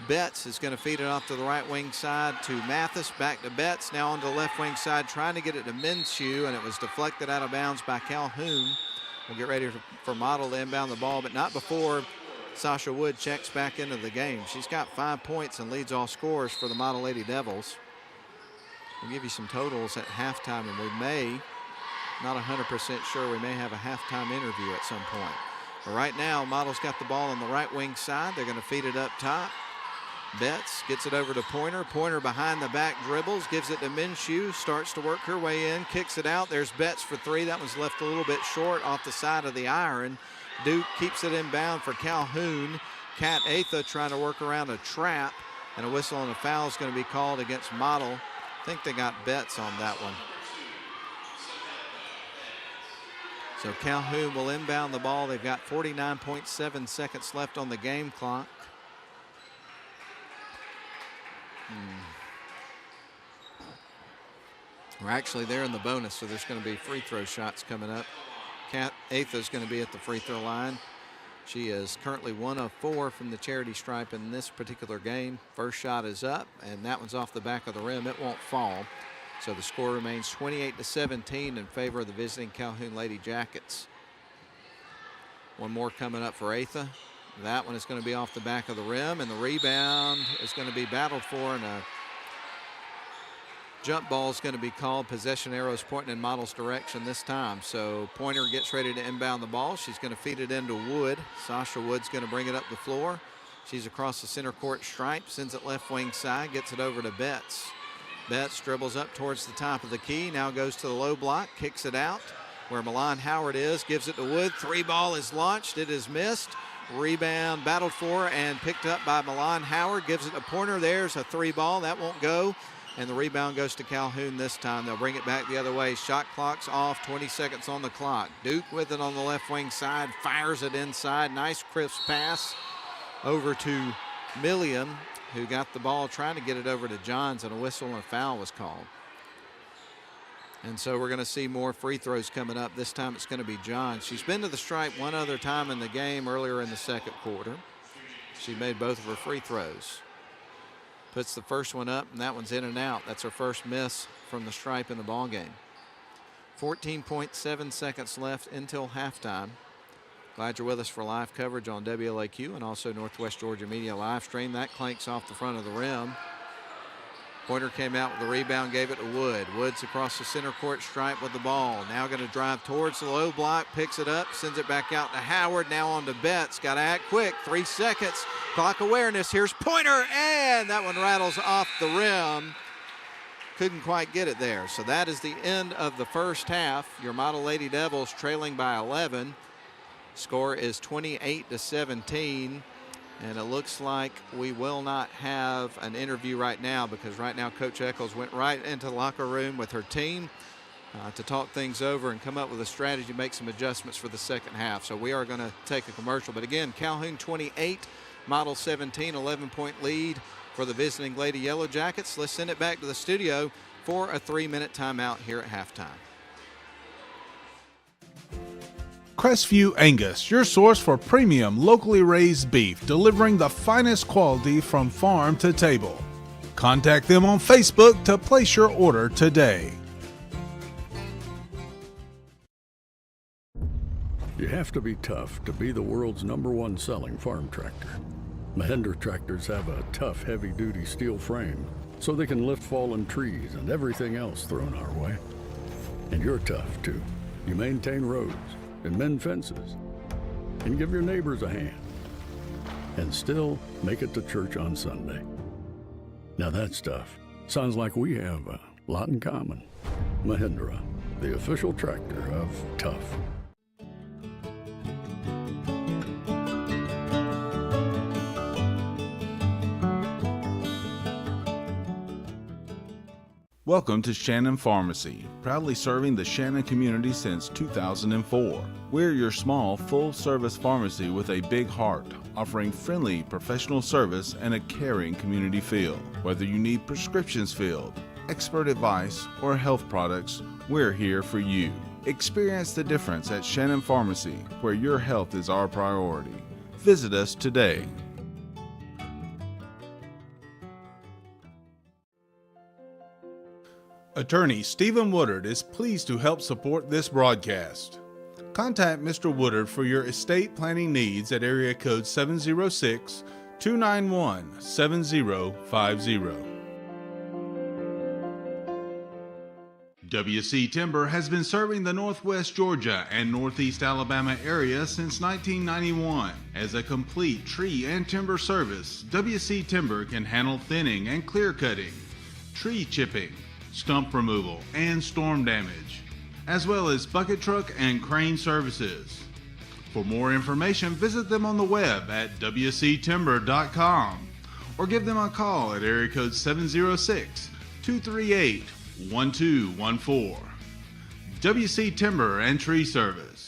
Betts, is going to feed it off to the right wing side to Mathis. Back to Betts, now on to the left wing side, trying to get it to Minshew, and it was deflected out of bounds by Calhoun. We'll get ready for Model to inbound the ball, but not before Sasha Wood checks back into the game. She's got 5 points and leads all scorers for the Model Lady Devils. We'll give you some totals at halftime, and we may, not 100% sure, we may have a halftime interview at some point. But right now, Model's got the ball on the right wing side. They're going to feed it up top. Betts gets it over to Pointer. Pointer behind the back dribbles, gives it to Minshew, starts to work her way in, kicks it out. There's Betts for three. That was left a little bit short off the side of the iron. Duke keeps it inbound for Calhoun. Kat Atha trying to work around a trap, and a whistle and a foul is going to be called against Model. I think they got Betts on that one. So Calhoun will inbound the ball. They've got 49.7 seconds left on the game clock. We're actually there in the bonus, so there's going to be free throw shots coming up. Kat Atha is going to be at the free throw line. She is currently 1 of 4 from the charity stripe in this particular game. First shot is up, and that one's off the back of the rim. It won't fall. So the score remains 28-17 in favor of the visiting Calhoun Lady Jackets. One more coming up for Atha. That one is going to be off the back of the rim, and the rebound is going to be battled for, and a jump ball is going to be called. Possession arrows pointing in Model's direction this time. So Pointer gets ready to inbound the ball. She's going to feed it into Wood. Sasha Wood's going to bring it up the floor. She's across the center court stripe, sends it left wing side, gets it over to Betts. Betts dribbles up towards the top of the key, now goes to the low block, kicks it out where Milan Howard is, gives it to Wood. Three ball is launched, it is missed. Rebound battled for and picked up by Milan Howard, gives it to Pointer. There's a three ball, that won't go. And the rebound goes to Calhoun this time. They'll bring it back the other way. Shot clock's off, 20 seconds on the clock. Duke with it on the left wing side, fires it inside. Nice crisp pass over to Milliam, who got the ball trying to get it over to Johns, and a whistle and a foul was called. And so we're going to see more free throws coming up. This time it's going to be Johns. She's been to the stripe one other time in the game earlier in the second quarter. She made both of her free throws. Puts the first one up, and that one's in and out. That's her first miss from the stripe in the ball game. 14.7 seconds left until halftime. Glad you're with us for live coverage on WLAQ and also Northwest Georgia Media live stream. That clanks off the front of the rim. Pointer came out with the rebound, gave it to Wood. Wood's across the center court stripe with the ball. Now going to drive towards the low block, picks it up, sends it back out to Howard. Now on to Betts. Got to act quick. 3 seconds. Clock awareness. Here's Pointer, and that one rattles off the rim. Couldn't quite get it there. So that is the end of the first half. Your Model Lady Devils trailing by 11. Score is 28-17. And it looks like we will not have an interview right now, because right now Coach Eccles went right into the locker room with her team to talk things over and come up with a strategy to make some adjustments for the second half. So we are going to take a commercial. But again, Calhoun 28, Model 17, 11-point lead for the visiting Lady Yellow Jackets. Let's send it back to the studio for a 3-minute timeout here at halftime. Crestview Angus, your source for premium locally raised beef, delivering the finest quality from farm to table. Contact them on Facebook to place your order today. You have to be tough to be the world's #1 selling farm tractor. Mahindra tractors have a tough, heavy-duty steel frame, so they can lift fallen trees and everything else thrown our way. And you're tough, too. You maintain roads and mend fences and give your neighbors a hand and still make it to church on Sunday. Now that stuff sounds like we have a lot in common. Mahindra, the official tractor of tough. Welcome to Shannon Pharmacy, proudly serving the Shannon community since 2004. We're your small, full-service pharmacy with a big heart, offering friendly, professional service and a caring community feel. Whether you need prescriptions filled, expert advice, or health products, we're here for you. Experience the difference at Shannon Pharmacy, where your health is our priority. Visit us today. Attorney Stephen Woodard is pleased to help support this broadcast. Contact Mr. Woodard for your estate planning needs at area code 706-291-7050. WC Timber has been serving the Northwest Georgia and Northeast Alabama area since 1991. As a complete tree and timber service, WC Timber can handle thinning and clear cutting, tree chipping, stump removal, and storm damage, as well as bucket truck and crane services. For more information, visit them on the web at wctimber.com or give them a call at area code 706-238-1214. WC Timber and Tree Service.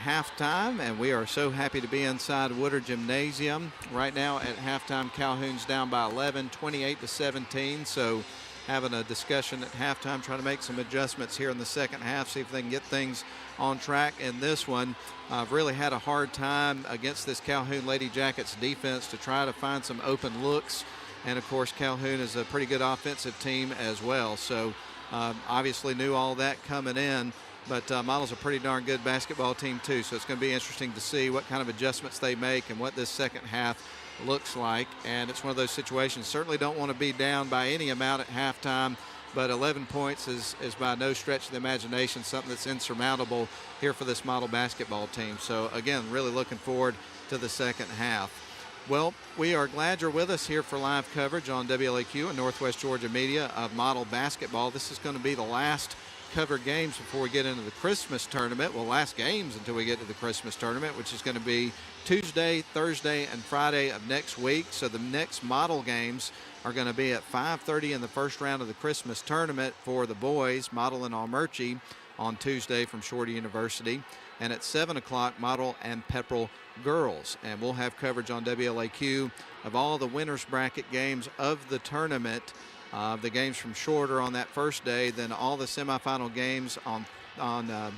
Halftime, and we are so happy to be inside Woodard Gymnasium. Right now at halftime, Calhoun's down by 11, 28-17. So having a discussion at halftime, trying to make some adjustments here in the second half, see if they can get things on track in this one. I've really had a hard time against this Calhoun Lady Jackets defense to try to find some open looks. And of course, Calhoun is a pretty good offensive team as well. So obviously knew all that coming in. But Model's a pretty darn good basketball team, too, so it's going to be interesting to see what kind of adjustments they make and what this second half looks like. And it's one of those situations, certainly don't want to be down by any amount at halftime, but 11 points is by no stretch of the imagination something that's insurmountable here for this Model basketball team. So, again, really looking forward to the second half. Well, we are glad you're with us here for live coverage on WLAQ and Northwest Georgia Media of Model basketball. This is going to be the last covered games before we get into the Christmas tournament. Well, last games until we get to the Christmas tournament, which is going to be Tuesday, Thursday, and Friday of next week. So the next Model games are going to be at 5:30 in the first round of the Christmas tournament for the boys, Model and Almerchi on Tuesday from Shorty University, and at 7 o'clock, Model and Pepperell girls. And we'll have coverage on WLAQ of all the winners bracket games of the tournament. The games from Shorter on that first day, then all the semifinal games the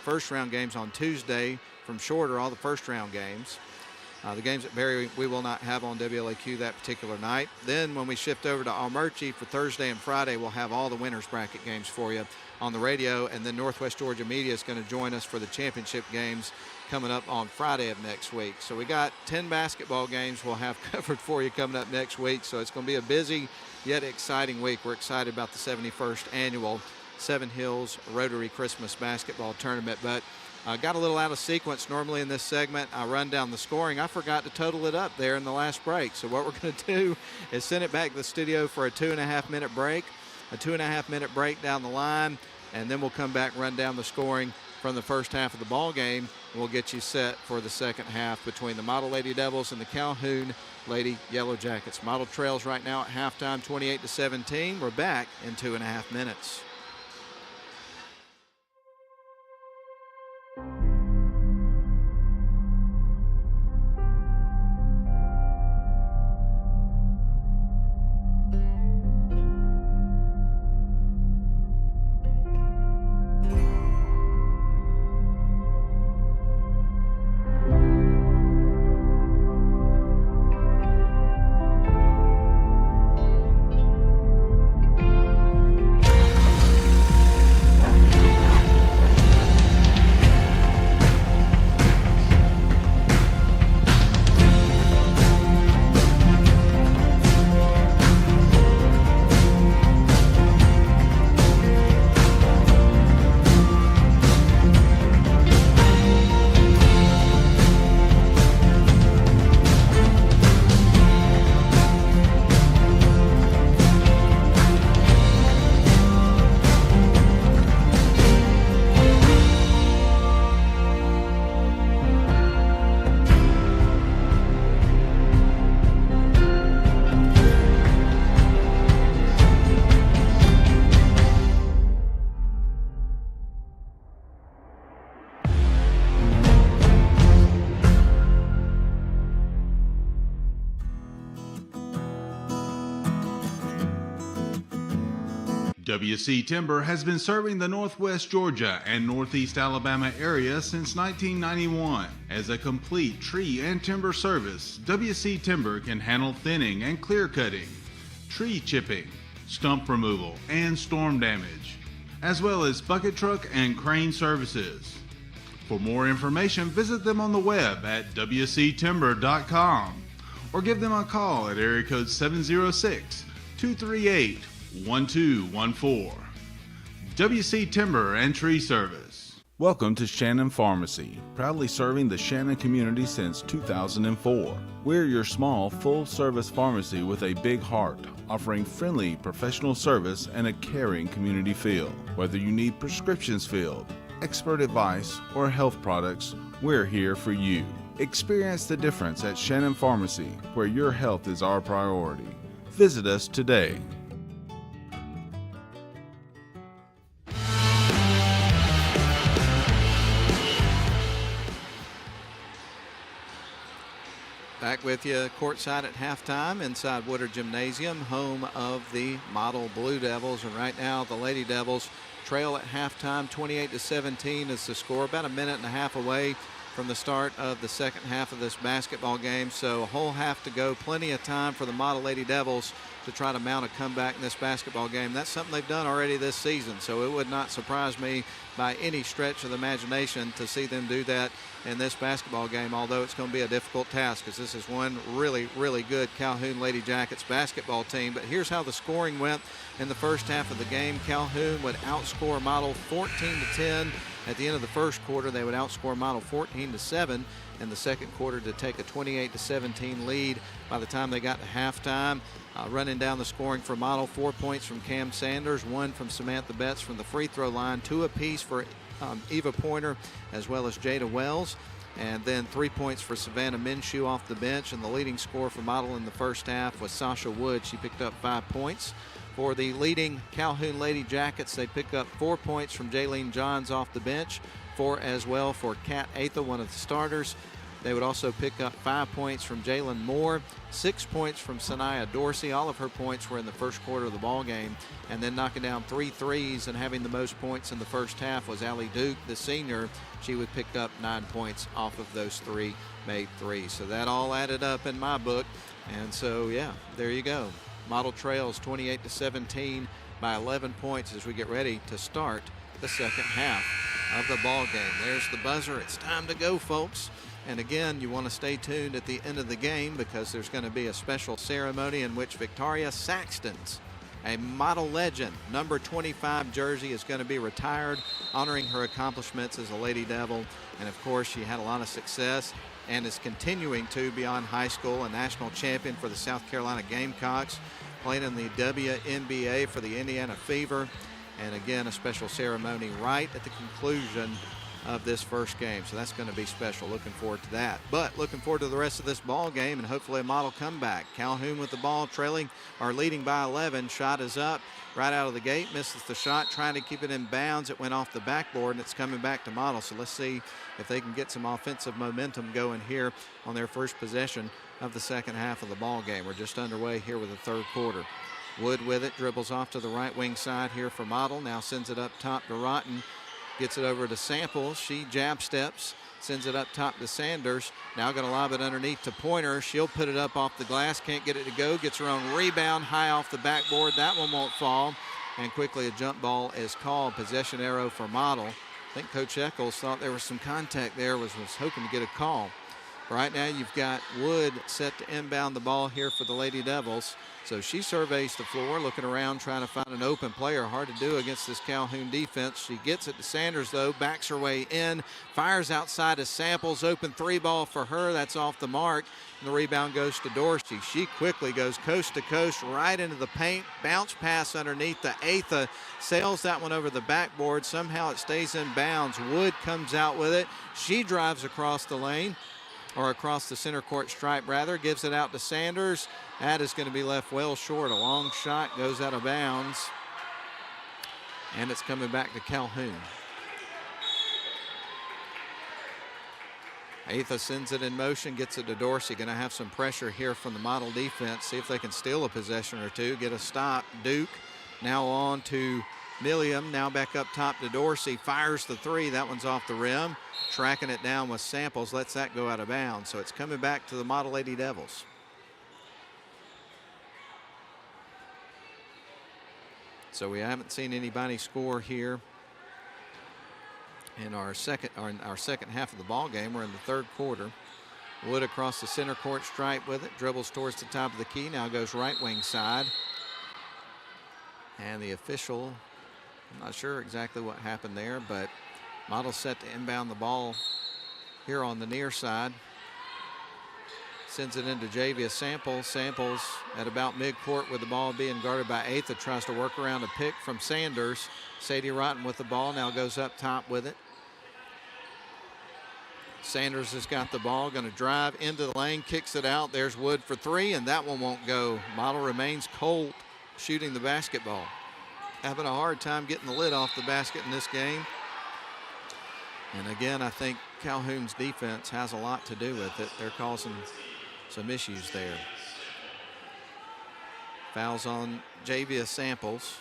first round games on Tuesday from Shorter, all the first round games. The games at Berry we will not have on WLAQ that particular night. Then when we shift over to Almerchi for Thursday and Friday, we'll have all the winners bracket games for you on the radio, and then Northwest Georgia Media is going to join us for the championship games coming up on Friday of next week. So we got 10 basketball games we'll have covered for you coming up next week. So it's going to be a busy yet exciting week. We're excited about the 71st annual Seven Hills Rotary Christmas Basketball Tournament. But Got a little out of sequence. Normally in this segment, I run down the scoring. I forgot to total it up there in the last break. So what we're going to do is send it back to the studio for a 2.5-minute break, a 2.5-minute break down the line, and then we'll come back, run down the scoring from the first half of the ball game. We'll get you set for the second half between the Model Lady Devils and the Calhoun Lady Yellow Jackets. Model trails right now at halftime, 28-17. We're back in 2.5 minutes. WC Timber has been serving the Northwest Georgia and Northeast Alabama area since 1991. As a complete tree and timber service, WC Timber can handle thinning and clear cutting, tree chipping, stump removal, and storm damage, as well as bucket truck and crane services. For more information, visit them on the web at wctimber.com or give them a call at area code 706-238-1214. WC Timber and Tree Service. Welcome to Shannon Pharmacy, proudly serving the Shannon community since 2004. We're your small, full-service pharmacy with a big heart, offering friendly, professional service and a caring community feel. Whether you need prescriptions filled, expert advice, or health products, we're here for you. Experience the difference at Shannon Pharmacy, where your health is our priority. Visit us today. Back with you courtside at halftime inside Woodard Gymnasium, home of the Model Blue Devils. And right now the Lady Devils trail at halftime, 28-17 is the score, about a minute and a half away from the start of the second half of this basketball game. So a whole half to go, plenty of time for the Model Lady Devils to try to mount a comeback in this basketball game. That's something they've done already this season, so it would not surprise me by any stretch of the imagination to see them do that in this basketball game, although it's going to be a difficult task because this is one really, really good Calhoun Lady Jackets basketball team. But here's how the scoring went in the first half of the game. Calhoun would outscore Model 14-10. At the end of the first quarter, they would outscore Model 14-7 in the second quarter to take a 28-17 lead by the time they got to halftime. Running down the scoring for Model, 4 points from Cam Sanders, 1 from Samantha Betts from the free throw line, 2 apiece for Eva Pointer as well as Jada Wells, and then 3 points for Savannah Minshew off the bench. And the leading scorer for Model in the first half was Sasha Wood. She picked up 5 points. For the leading Calhoun Lady Jackets, they pick up 4 points from Jaylene Johns off the bench, 4 as well for Kat Atha, one of the starters. They would also pick up 5 points from Jalen Moore, 6 points from Sanaya Dorsey. All of her points were in the first quarter of the ball game. And then knocking down 3 threes and having the most points in the first half was Allie Duke, the senior. She would pick up 9 points off of those 3 made threes. So that all added up in my book. And so, yeah, there you go. Model trails 28-17 by 11 points as we get ready to start the second half of the ball game. There's the buzzer. It's time to go, folks. And again, you want to stay tuned at the end of the game because there's going to be a special ceremony in which Victoria Saxton's a model legend. Number 25 jersey is going to be retired, honoring her accomplishments as a Lady Devil. And of course, she had a lot of success and is continuing to beyond high school, a national champion for the South Carolina Gamecocks, playing in the WNBA for the Indiana Fever. And again, a special ceremony right at the conclusion of this first game. So that's going to be special. Looking forward to that. But looking forward to the rest of this ball game and hopefully a model comeback. Calhoun with the ball, trailing or leading by 11. Shot is up right out of the gate. Misses the shot, trying to keep it in bounds. It went off the backboard and it's coming back to model. So let's see if they can get some offensive momentum going here on their first possession of the second half of the ball game. We're just underway here with the third quarter. Wood with it, dribbles off to the right wing side here for model. Now sends it up top to Rotten. Gets it over to Samples. She jab steps, sends it up top to Sanders. Now going to lob it underneath to Pointer. She'll put it up off the glass. Can't get it to go. Gets her own rebound high off the backboard. That one won't fall. And quickly a jump ball is called. Possession arrow for model. I think Coach Eccles thought there was some contact there, was hoping to get a call. Right now you've got Wood set to inbound the ball here for the Lady Devils. So she surveys the floor, looking around, trying to find an open player. Hard to do against this Calhoun defense. She gets it to Sanders, though, backs her way in, fires outside to Samples. Open three ball for her. That's off the mark. And the rebound goes to Dorsey. She quickly goes coast to coast right into the paint. Bounce pass underneath to Atha. Sails that one over the backboard. Somehow it stays in bounds. Wood comes out with it. She drives across the lane, or across the center court stripe rather, gives it out to Sanders. That is going to be left well short. A long shot goes out of bounds. And it's coming back to Calhoun. Atha sends it in motion, gets it to Dorsey. Going to have some pressure here from the model defense. See if they can steal a possession or two, get a stop. Duke now on to Milliam, now back up top to Dorsey. Fires the three. That one's off the rim. Tracking it down with Samples, lets that go out of bounds. So it's coming back to the Model Lady Devils. So we haven't seen anybody score here in our second half of the ball game. We're in the third quarter. Wood across the center court stripe with it, dribbles towards the top of the key, now goes right wing side. And the official, I'm not sure exactly what happened there, but Model set to inbound the ball here on the near side. Sends it into Javia Samples. Samples at about midcourt with the ball being guarded by Atha. Tries to work around a pick from Sanders. Sadie Rotten with the ball, now goes up top with it. Sanders has got the ball, going to drive into the lane, kicks it out. There's Wood for three, and that one won't go. Model remains cold shooting the basketball. Having a hard time getting the lid off the basket in this game. And again, I think Calhoun's defense has a lot to do with it. They're causing some issues there. Fouls on Javia Samples.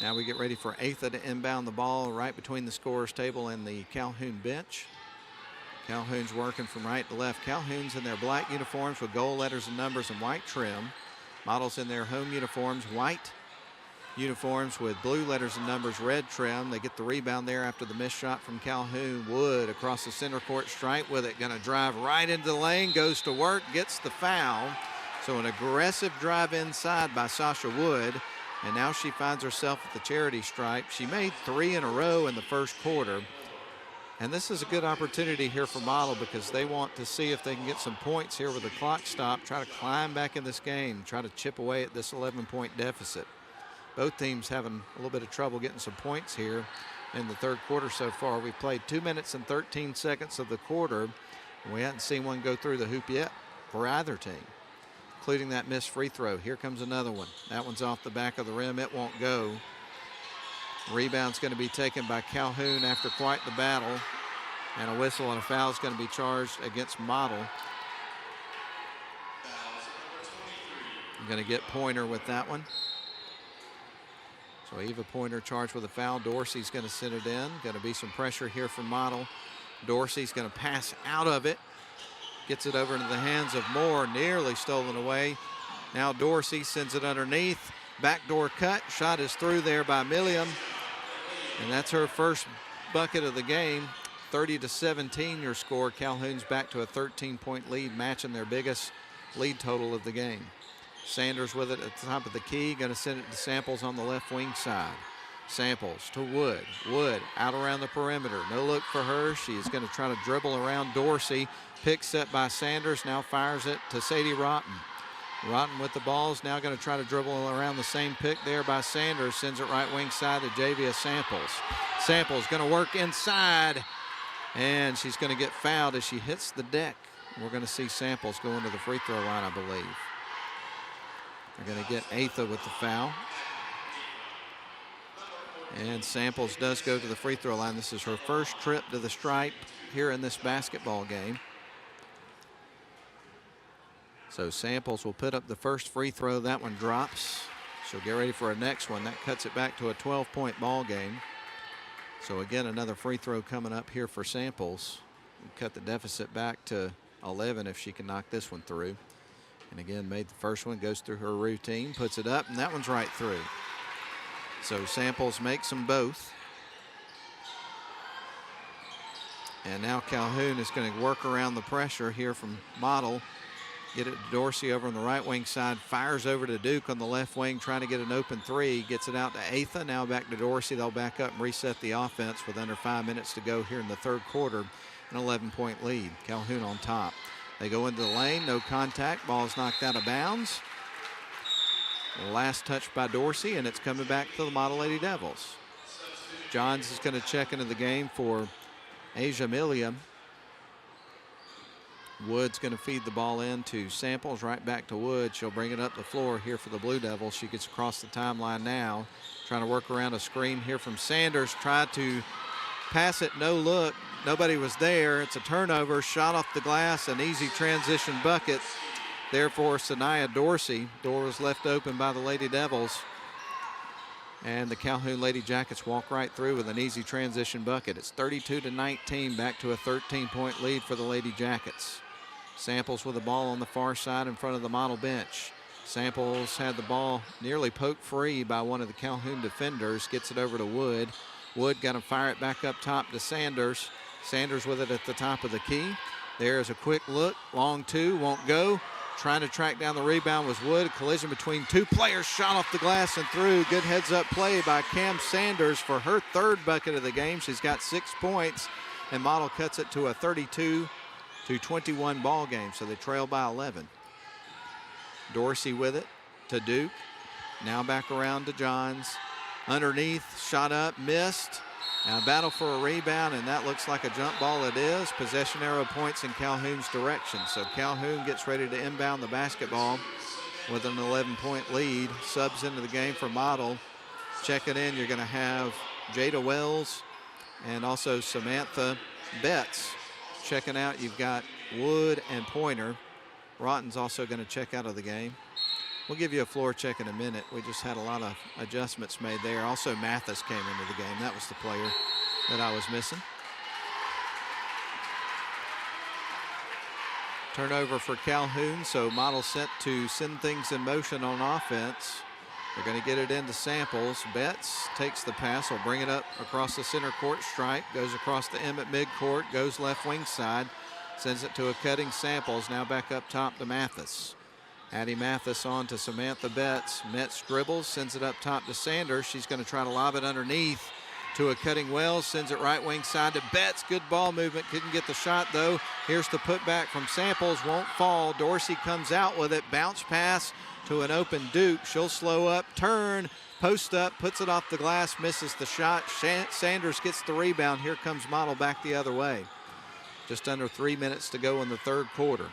Now we get ready for Atha to inbound the ball right between the scorer's table and the Calhoun bench. Calhoun's working from right to left. Calhoun's in their black uniforms with gold letters and numbers and white trim. Models in their home uniforms, white uniforms with blue letters and numbers, red trim. They get the rebound there after the missed shot from Calhoun. Wood across the center court stripe with it, going to drive right into the lane, goes to work, gets the foul. So an aggressive drive inside by Sasha Wood, and now she finds herself at the charity stripe. She made three in a row in the first quarter, and this is a good opportunity here for Model because they want to see if they can get some points here with the clock stop, try to climb back in this game, try to chip away at this 11-point deficit. Both teams having a little bit of trouble getting some points here in the third quarter so far. We've played 2 minutes and 13 seconds of the quarter, and we haven't seen one go through the hoop yet for either team, including that missed free throw. Here comes another one. That one's off the back of the rim. It won't go. Rebound's going to be taken by Calhoun after quite the battle, and a whistle and a foul is going to be charged against Model. I'm going to get Pointer with that one. So Eva Pointer charged with a foul. Dorsey's going to send it in. Going to be some pressure here from Model. Dorsey's going to pass out of it. Gets it over into the hands of Moore. Nearly stolen away. Now Dorsey sends it underneath. Backdoor cut. Shot is through there by Milliam. And that's her first bucket of the game. 30-17 your score. Calhoun's back to a 13-point lead, matching their biggest lead total of the game. Sanders with it at the top of the key, going to send it to Samples on the left wing side. Samples to Wood. Wood out around the perimeter. No look for her. She's going to try to dribble around Dorsey. Pick set by Sanders. Now fires it to Sadie Rotten. Rotten with the ball is now going to try to dribble around the same pick there by Sanders. Sends it right wing side to Javia Samples. Samples going to work inside. And she's going to get fouled as she hits the deck. We're going to see Samples go into the free throw line, I believe. They're going to get Atha with the foul. And Samples does go to the free throw line. This is her first trip to the stripe here in this basketball game. So Samples will put up the first free throw. That one drops. She'll get ready for a next one. That cuts it back to a 12-point ball game. So again, another free throw coming up here for Samples. Cut the deficit back to 11 if she can knock this one through. And again, made the first one, goes through her routine, puts it up, and that one's right through. So Samples makes them both. And now Calhoun is going to work around the pressure here from Model. Get it to Dorsey over on the right wing side. Fires over to Duke on the left wing, trying to get an open three. Gets it out to Atha. Now back to Dorsey. They'll back up and reset the offense with under 5 minutes to go here in the third quarter. An 11-point lead. Calhoun on top. They go into the lane. No contact. Ball's knocked out of bounds. Last touch by Dorsey, and it's coming back to the Model Lady Devils. Johns is going to check into the game for Asia Milliam. Wood's going to feed the ball in to Samples, right back to Wood. She'll bring it up the floor here for the Blue Devils. She gets across the timeline now, trying to work around a screen here from Sanders. Tried to pass it, no look. Nobody was there. It's a turnover, shot off the glass, an easy transition bucket. Therefore, Sanaya Dorsey. Door was left open by the Lady Devils. And the Calhoun Lady Jackets walk right through with an easy transition bucket. It's 32-19, back to a 13-point lead for the Lady Jackets. Samples with the ball on the far side in front of the Model bench. Samples had the ball nearly poked free by one of the Calhoun defenders. Gets it over to Wood. Wood got to fire it back up top to Sanders. Sanders with it at the top of the key. There's a quick look. Long two, won't go. Trying to track down the rebound was Wood. Collision between two players, shot off the glass and through. Good heads-up play by Cam Sanders for her third bucket of the game. She's got 6 points, and Model cuts it to a 32-21 ball game, so they trail by 11. Dorsey with it to Duke. Now back around to Johns. Underneath, shot up, missed. Now battle for a rebound, and that looks like a jump ball. It is. Possession arrow points in Calhoun's direction. So Calhoun gets ready to inbound the basketball with an 11-point lead. Subs into the game for Model. Checking in, you're going to have Jada Wells and also Samantha Betts. Checking out, you've got Wood and Pointer. Rotten's also going to check out of the game. We'll give you a floor check in a minute. We just had a lot of adjustments made there. Also, Mathis came into the game. That was the player that I was missing. Turnover for Calhoun, so Model set to send things in motion on offense. They're going to get it into Samples. Betts takes the pass, will bring it up across the center court stripe, goes across the M at midcourt, goes left wing side, sends it to a cutting Samples. Now back up top to Mathis. Addie Mathis on to Samantha Betts. Metz dribbles, sends it up top to Sanders. She's going to try to lob it underneath to a cutting Wells. Sends it right wing side to Betts. Good ball movement. Couldn't get the shot, though. Here's the putback from Samples. Won't fall. Dorsey comes out with it. Bounce pass to an open Duke. She'll slow up, turn, post up, puts it off the glass, misses the shot. Sanders gets the rebound. Here comes Model back the other way. Just under 3 minutes to go in the third quarter.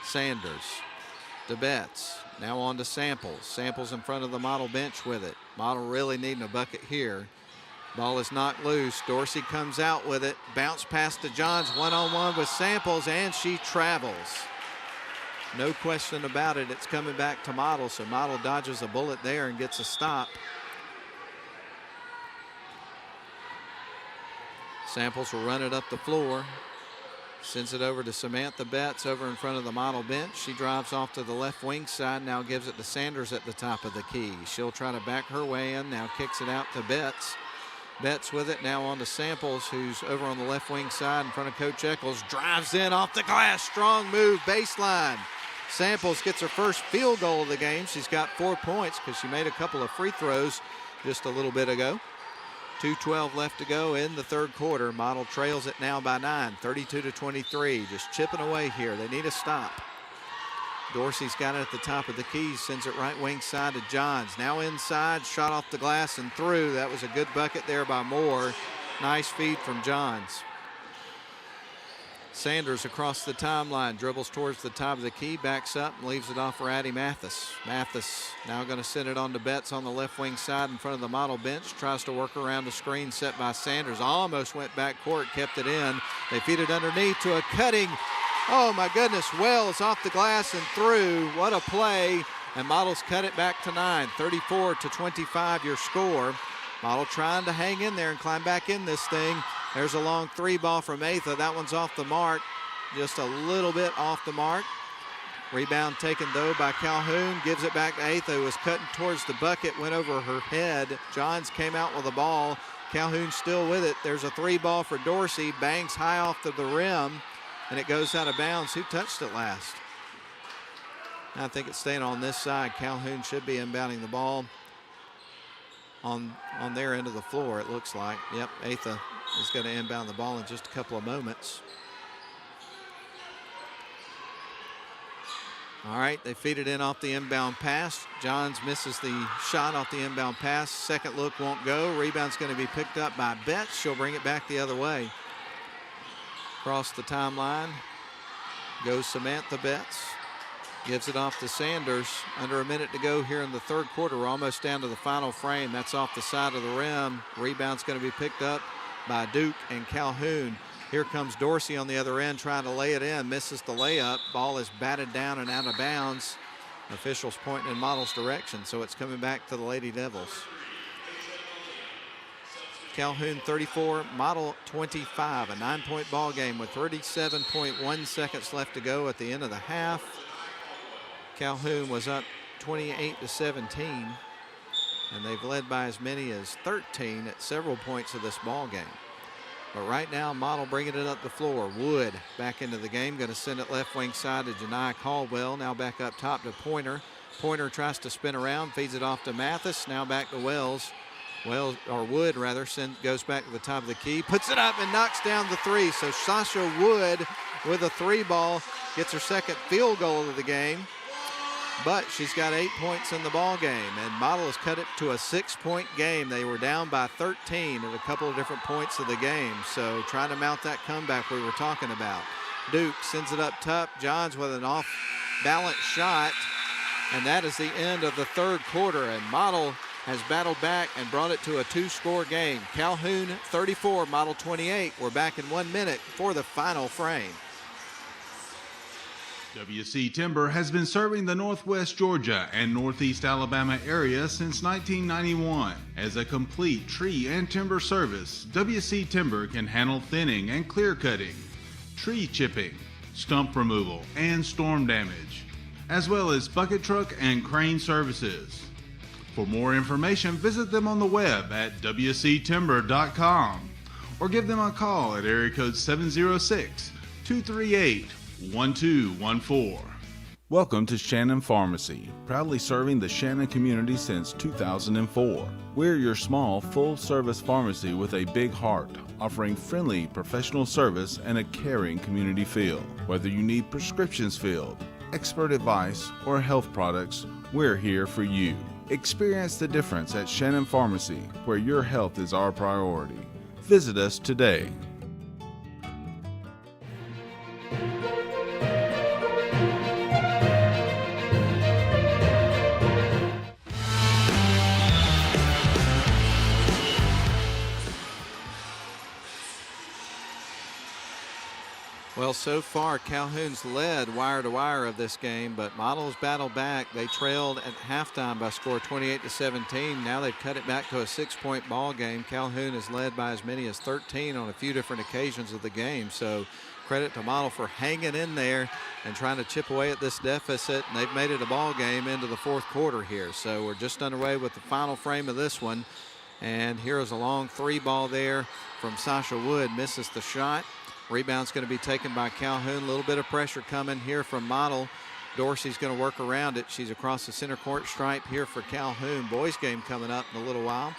Sanders to Betts. Now on to Samples. Samples in front of the Model bench with it. Model really needing a bucket here. Ball is knocked loose. Dorsey comes out with it. Bounce pass to Johns. One-on-one with Samples, and she travels. No question about it. It's coming back to Model, so Model dodges a bullet there and gets a stop. Samples will run it up the floor. Sends it over to Samantha Betts over in front of the Model bench. She drives off to the left wing side, now gives it to Sanders at the top of the key. She'll try to back her way in, now kicks it out to Betts. Betts with it, now on to Samples, who's over on the left wing side in front of Coach Eccles. Drives in off the glass, strong move, baseline. Samples gets her first field goal of the game. She's got 4 points because she made a couple of free throws just a little bit ago. 2:12 left to go in the third quarter. Model trails it now by 9, 32-23. Just chipping away here. They need a stop. Dorsey's got it at the top of the key, sends it right wing side to Johns. Now inside, shot off the glass and through. That was a good bucket there by Moore. Nice feed from Johns. Sanders across the timeline, dribbles towards the top of the key, backs up and leaves it off for Addie Mathis. Mathis now going to send it on to Betts on the left wing side in front of the model bench. Tries to work around the screen set by Sanders. Almost went back court, kept it in. They feed it underneath to a cutting. Oh my goodness, Wells off the glass and through. What a play. And Models cut it back to 9, 34-25 your score. Model trying to hang in there and climb back in this thing. There's a long 3 ball from Atha. That one's off the mark, just a little bit off the mark. Rebound taken though by Calhoun. Gives it back to Atha, who was cutting towards the bucket, went over her head. Johns came out with the ball. Calhoun still with it. There's a 3 ball for Dorsey. Bangs high off to the rim, and it goes out of bounds. Who touched it last? I think it's staying on this side. Calhoun should be inbounding the ball on their end of the floor, it looks like. Yep, Atha is going to inbound the ball in just a couple of moments. All right, they feed it in off the inbound pass. Johns misses the shot off the inbound pass. Second look won't go. Rebound's going to be picked up by Betts. She'll bring it back the other way. Across the timeline goes Samantha Betts. Gives it off to Sanders. Under a minute to go here in the third quarter. We're almost down to the final frame. That's off the side of the rim. Rebound's going to be picked up by Duke and Calhoun. Here comes Dorsey on the other end trying to lay it in. Misses the layup. Ball is batted down and out of bounds. Officials pointing in Model's direction, so it's coming back to the Lady Devils. Calhoun 34, Model 25. A 9-point ball game with 37.1 seconds left to go at the end of the half. Calhoun was up 28-17, and they've led by as many as 13 at several points of this ball game. But right now, Model bringing it up the floor. Wood back into the game, going to send it left wing side to Janai Caldwell. Now back up top to Pointer. Pointer tries to spin around, feeds it off to Mathis. Now back to Wood goes back to the top of the key, puts it up and knocks down the 3. So Sasha Wood with a 3 ball gets her second field goal of the game. But she's got 8 points in the ball game, and Model has cut it to a 6-point game. They were down by 13 at a couple of different points of the game, so trying to mount that comeback we were talking about. Duke sends it up top. Johns with an off-balance shot, and that is the end of the third quarter, and Model has battled back and brought it to a 2-score game. Calhoun 34, Model 28. We're back in 1 minute for the final frame. WC Timber has been serving the Northwest Georgia and Northeast Alabama area since 1991. As a complete tree and timber service, WC Timber can handle thinning and clear cutting, tree chipping, stump removal, and storm damage, as well as bucket truck and crane services. For more information, visit them on the web at wctimber.com or give them a call at area code 706-238-1214. Welcome to Shannon Pharmacy, proudly serving the Shannon community since 2004. We're your small, full-service pharmacy with a big heart, offering friendly, professional service and a caring community feel. Whether you need prescriptions filled, expert advice, or health products, we're here for you. Experience the difference at Shannon Pharmacy, where your health is our priority. Visit us today. Well, so far, Calhoun's led wire to wire of this game, but Models battled back. They trailed at halftime by score 28-17. Now they've cut it back to a 6-point ball game. Calhoun is led by as many as 13 on a few different occasions of the game. So credit to Model for hanging in there and trying to chip away at this deficit. And they've made it a ball game into the fourth quarter here. So we're just underway with the final frame of this one. And here is a long 3 ball there from Sasha Wood. Misses the shot. Rebound's going to be taken by Calhoun. A little bit of pressure coming here from Model. Dorsey's going to work around it. She's across the center court stripe here for Calhoun. Boys game coming up in a little while.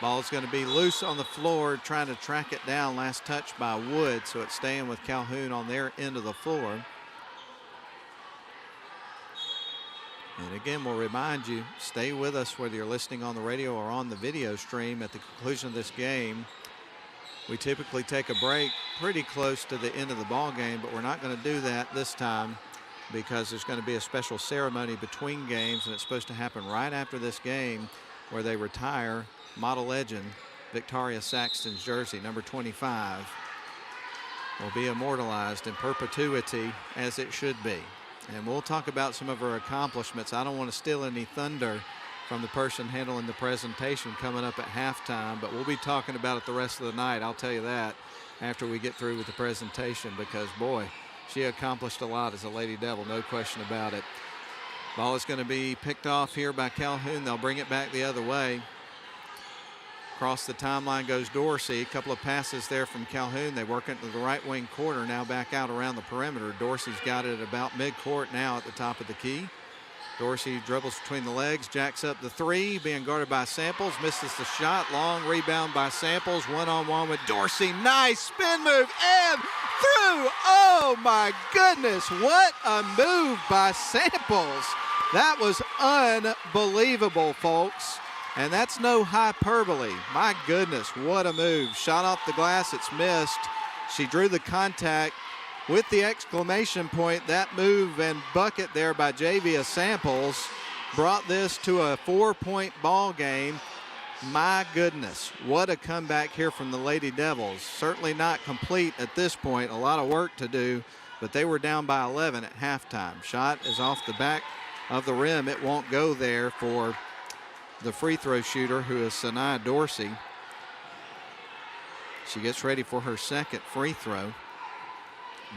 Ball's going to be loose on the floor, trying to track it down. Last touch by Wood, so it's staying with Calhoun on their end of the floor. And again, we'll remind you, stay with us whether you're listening on the radio or on the video stream. At the conclusion of this game, we typically take a break pretty close to the end of the ball game, but we're not going to do that this time because there's going to be a special ceremony between games, and it's supposed to happen right after this game where they retire model legend Victoria Saxton's jersey, number 25, will be immortalized in perpetuity as it should be. And we'll talk about some of her accomplishments. I don't want to steal any thunder from the person handling the presentation coming up at halftime, but we'll be talking about it the rest of the night. I'll tell you that after we get through with the presentation, because boy, she accomplished a lot as a Lady Devil, no question about it. Ball is going to be picked off here by Calhoun. They'll bring it back the other way. Across the timeline goes Dorsey. A couple of passes there from Calhoun. They work into the right wing corner, now back out around the perimeter. Dorsey's got it at about midcourt now at the top of the key. Dorsey dribbles between the legs, jacks up the three, being guarded by Samples, misses the shot. Long rebound by Samples, one-on-one with Dorsey. Nice spin move and through. Oh my goodness, what a move by Samples. That was unbelievable, folks. And that's no hyperbole. My goodness, what a move. Shot off the glass, it's missed. She drew the contact with the exclamation point. That move and bucket there by Javia Samples brought this to a 4-point ball game. My goodness, what a comeback here from the Lady Devils. Certainly not complete at this point. A lot of work to do, but they were down by 11 at halftime. Shot is off the back of the rim. It won't go there for the free throw shooter, who is Sanaya Dorsey. She gets ready for her second free throw.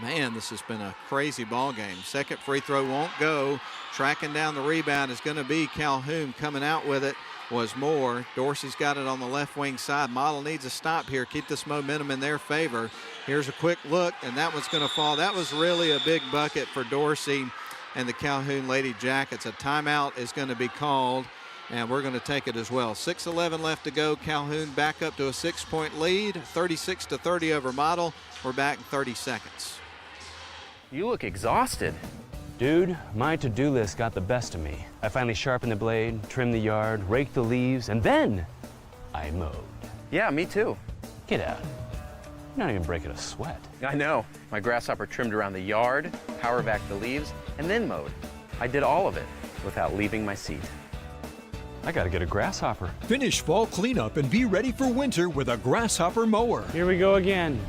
Man, this has been a crazy ball game. Second free throw won't go. Tracking down the rebound is going to be Calhoun. Coming out with it was Moore. Dorsey's got it on the left wing side. Model needs a stop here. Keep this momentum in their favor. Here's a quick look, and that one's going to fall. That was really a big bucket for Dorsey and the Calhoun Lady Jackets. A timeout is going to be called, and we're going to take it as well. 6:11 left to go. Calhoun back up to a 6-point lead, 36-30 over Model. We're back in 30 seconds. You look exhausted. Dude, my to-do list got the best of me. I finally sharpened the blade, trimmed the yard, raked the leaves, and then I mowed. Yeah, me too. Get out. You're not even breaking a sweat. I know. My grasshopper trimmed around the yard, power vac the leaves, and then mowed. I did all of it without leaving my seat. I gotta get a grasshopper. Finish fall cleanup and be ready for winter with a grasshopper mower. Here we go again.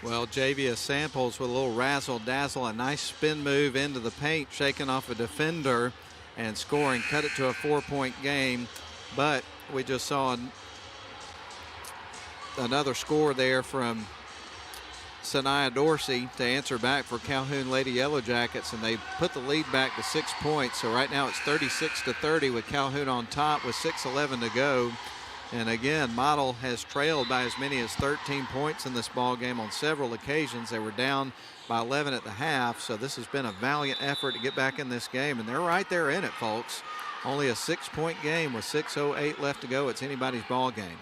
Well, Javia Samples with a little razzle-dazzle, a nice spin move into the paint, shaking off a defender and scoring, cut it to a 4-point game. But we just saw another score there from Sanaya Dorsey to answer back for Calhoun Lady Yellow Jackets, and they put the lead back to 6 points. So right now it's 36-30 with Calhoun on top with 6:11 to go. And again, Model has trailed by as many as 13 points in this ball game on several occasions. They were down by 11 at the half, so this has been a valiant effort to get back in this game, and they're right there in it, folks. Only a 6-point game with 6:08 left to go. It's anybody's ball game.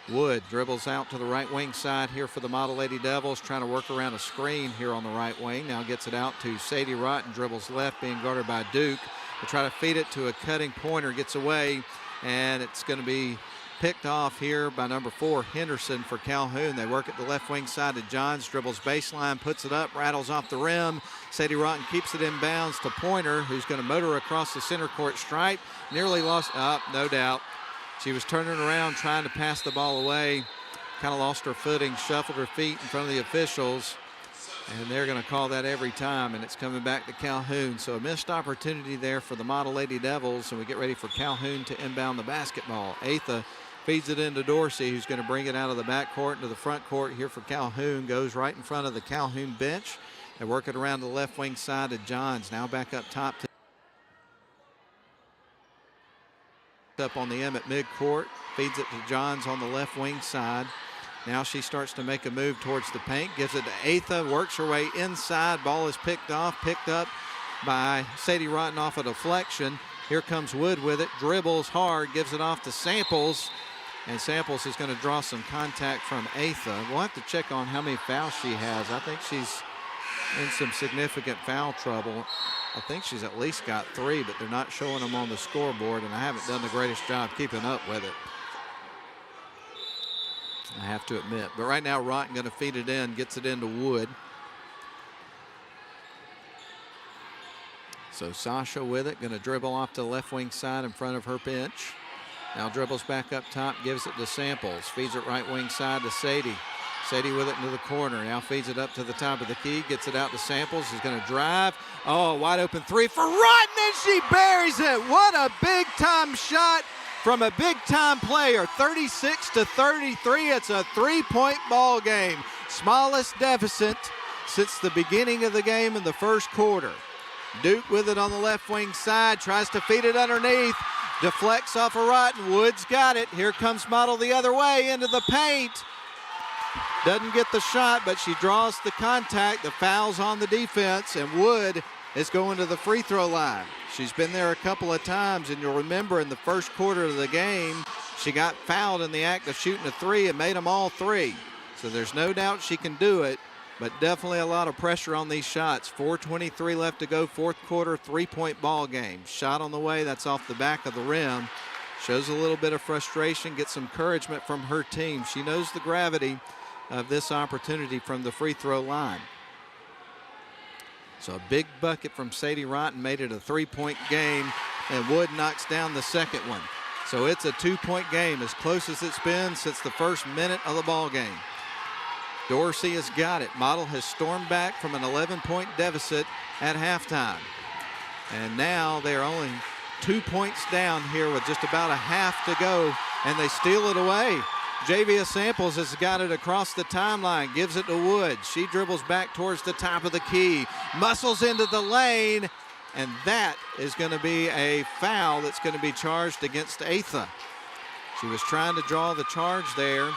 Wood dribbles out to the right wing side here for the Model Lady Devils, trying to work around a screen here on the right wing. Now gets it out to Sadie Rotten, dribbles left, being guarded by Duke. They try to feed it to a cutting pointer, gets away, and it's going to be picked off here by number 4, Henderson, for Calhoun. They work at the left wing side to Johns, dribbles baseline, puts it up, rattles off the rim. Sadie Rotten keeps it in bounds to Pointer, who's going to motor across the center court stripe. Nearly lost, no doubt. She was turning around, trying to pass the ball away. Kind of lost her footing, shuffled her feet in front of the officials. And they're going to call that every time, and it's coming back to Calhoun. So a missed opportunity there for the Model Lady Devils, and we get ready for Calhoun to inbound the basketball. Atha feeds it into Dorsey, who's going to bring it out of the backcourt into the front court here for Calhoun. Goes right in front of the Calhoun bench. They work it around the left wing side to Johns. Now back up top to up on the M at midcourt. Feeds it to Johns on the left wing side. Now she starts to make a move towards the paint. Gives it to Atha. Works her way inside. Ball is picked up by Sadie Rotten off a deflection. Here comes Wood with it. Dribbles hard. Gives it off to Samples. And Samples is going to draw some contact from Atha. We'll have to check on how many fouls she has. I think she's in some significant foul trouble. I think she's at least got 3, but they're not showing them on the scoreboard, and I haven't done the greatest job keeping up with it, I have to admit. But right now, Rotten going to feed it in, gets it into Wood. So Sasha with it, going to dribble off to the left wing side in front of her bench. Now dribbles back up top, gives it to Samples, feeds it right wing side to Sadie. Sadie with it into the corner, now feeds it up to the top of the key, gets it out to Samples, is going to drive. Oh, wide open 3 for Rotten, and she buries it. What a big time shot from a big time player. 36-33, it's a 3-point ball game. Smallest deficit since the beginning of the game in the first quarter. Duke with it on the left wing side, tries to feed it underneath. Deflects off of Rotten. Wood's got it. Here comes Model the other way into the paint. Doesn't get the shot, but she draws the contact. The foul's on the defense, and Wood is going to the free throw line. She's been there a couple of times, and you'll remember in the first quarter of the game, she got fouled in the act of shooting a 3 and made them all 3. So there's no doubt she can do it, but definitely a lot of pressure on these shots. 4:23 left to go, fourth quarter, 3-point ball game. Shot on the way, that's off the back of the rim. Shows a little bit of frustration, gets encouragement from her team. She knows the gravity of this opportunity from the free throw line. So a big bucket from Sadie Rotten made it a 3-point game, and Wood knocks down the second one. So it's a 2-point game, as close as it's been since the first minute of the ball game. Dorsey has got it. Model has stormed back from an 11-point deficit at halftime. And now they're only 2 points down here with just about a half to go, and they steal it away. Javia Samples has got it across the timeline, gives it to Wood. She dribbles back towards the top of the key, muscles into the lane, and that is going to be a foul that's going to be charged against Atha. She was trying to draw the charge there,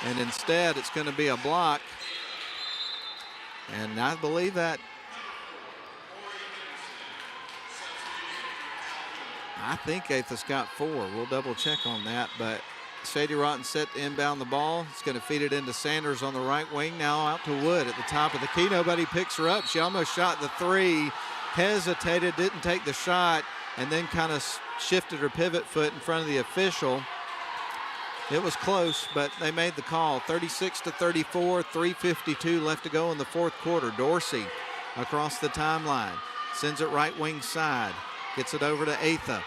and instead it's going to be a block. And I believe that, I think Atha's got 4. We'll double check on that, but Sadie Rotten set to inbound the ball. It's going to feed it into Sanders on the right wing. Now out to Wood at the top of the key. Nobody picks her up. She almost shot the 3, hesitated, didn't take the shot, and then kind of shifted her pivot foot in front of the official. It was close, but they made the call. 36-34, 3:52 left to go in the fourth quarter. Dorsey across the timeline, sends it right wing side, gets it over to Atha.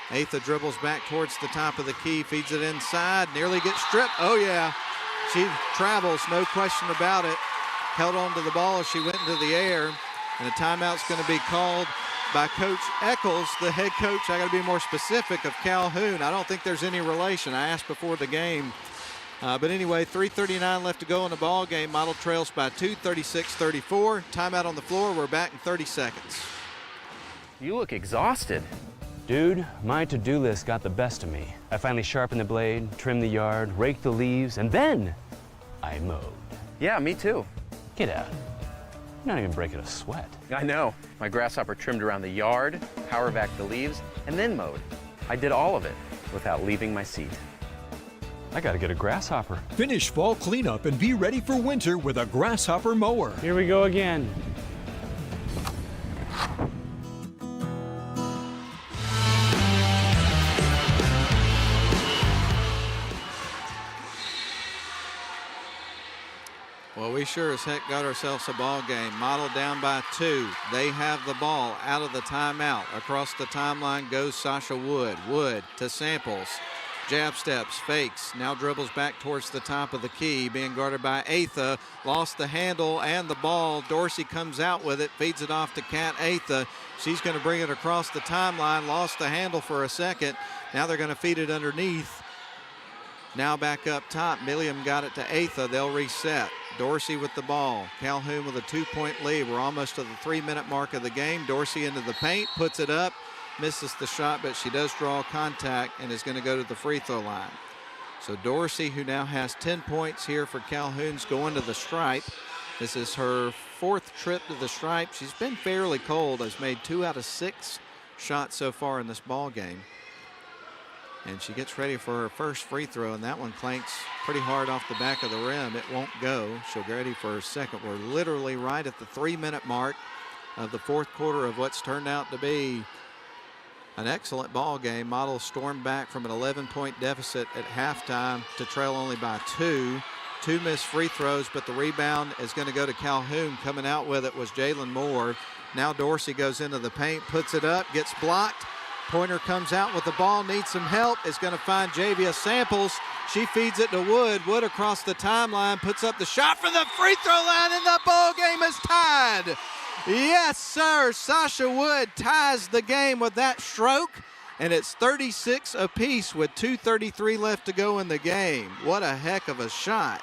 Atha dribbles back towards the top of the key, feeds it inside, nearly gets stripped. Oh yeah, she travels, no question about it. Held on to the ball as she went into the air, and a timeout's going to be called by Coach Eccles, the head coach, I got to be more specific, of Calhoun. I don't think there's any relation. I asked before the game. But anyway, 3:39 left to go in the ball game. Model trails by 2, 36-34. Timeout on the floor. We're back in 30 seconds. You look exhausted. Dude, my to-do list got the best of me. I finally sharpened the blade, trimmed the yard, raked the leaves, and then I mowed. Yeah, me too. Get out. You're not even breaking a sweat. I know. My grasshopper trimmed around the yard, power vacked the leaves, and then mowed. I did all of it without leaving my seat. I gotta get a grasshopper. Finish fall cleanup and be ready for winter with a grasshopper mower. Here we go again. Well, we sure as heck got ourselves a ball game. Model down by 2. They have the ball out of the timeout. Across the timeline goes Sasha Wood. Wood to Samples. Jab steps, fakes, now dribbles back towards the top of the key, being guarded by Atha. Lost the handle and the ball. Dorsey comes out with it, feeds it off to Kat Atha. She's going to bring it across the timeline. Lost the handle for a second. Now they're going to feed it underneath. Now back up top. Milliam got it to Atha. They'll reset. Dorsey with the ball. Calhoun with a 2-point lead. We're almost to the 3-minute mark of the game. Dorsey into the paint, puts it up, misses the shot, but she does draw contact and is going to go to the free throw line. So Dorsey, who now has 10 points here for Calhoun's, going to the stripe. This is her 4th trip to the stripe. She's been fairly cold, has made 2 out of 6 shots so far in this ball game. And she gets ready for her first free throw, and that one clanks pretty hard off the back of the rim. It won't go. She'll get ready for her second. We're literally right at the 3-minute mark of the 4th quarter of what's turned out to be an excellent ball game. Model stormed back from an 11-point deficit at halftime to trail only by 2. 2 missed free throws, but the rebound is going to go to Calhoun. Coming out with it was Jalen Moore. Now Dorsey goes into the paint, puts it up, gets blocked. Pointer comes out with the ball, needs some help, is going to find Javia Samples. She feeds it to Wood. Wood across the timeline, puts up the shot for the free throw line, and the ball game is tied. Yes, sir. Sasha Wood ties the game with that stroke, and it's 36 apiece with 2:33 left to go in the game. What a heck of a shot.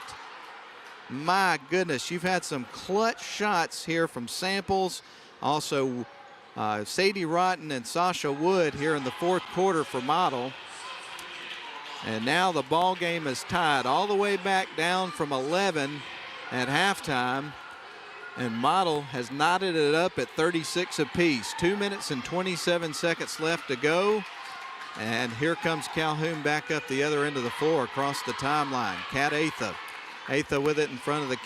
My goodness, you've had some clutch shots here from Samples. Also, Sadie Rotten and Sasha Wood here in the 4th quarter for Model. And now the ball game is tied all the way back down from 11 at halftime. And Model has knotted it up at 36 apiece. 2 minutes and 27 seconds left to go. And here comes Calhoun back up the other end of the floor across the timeline. Kat Atha. Atha with it in front of the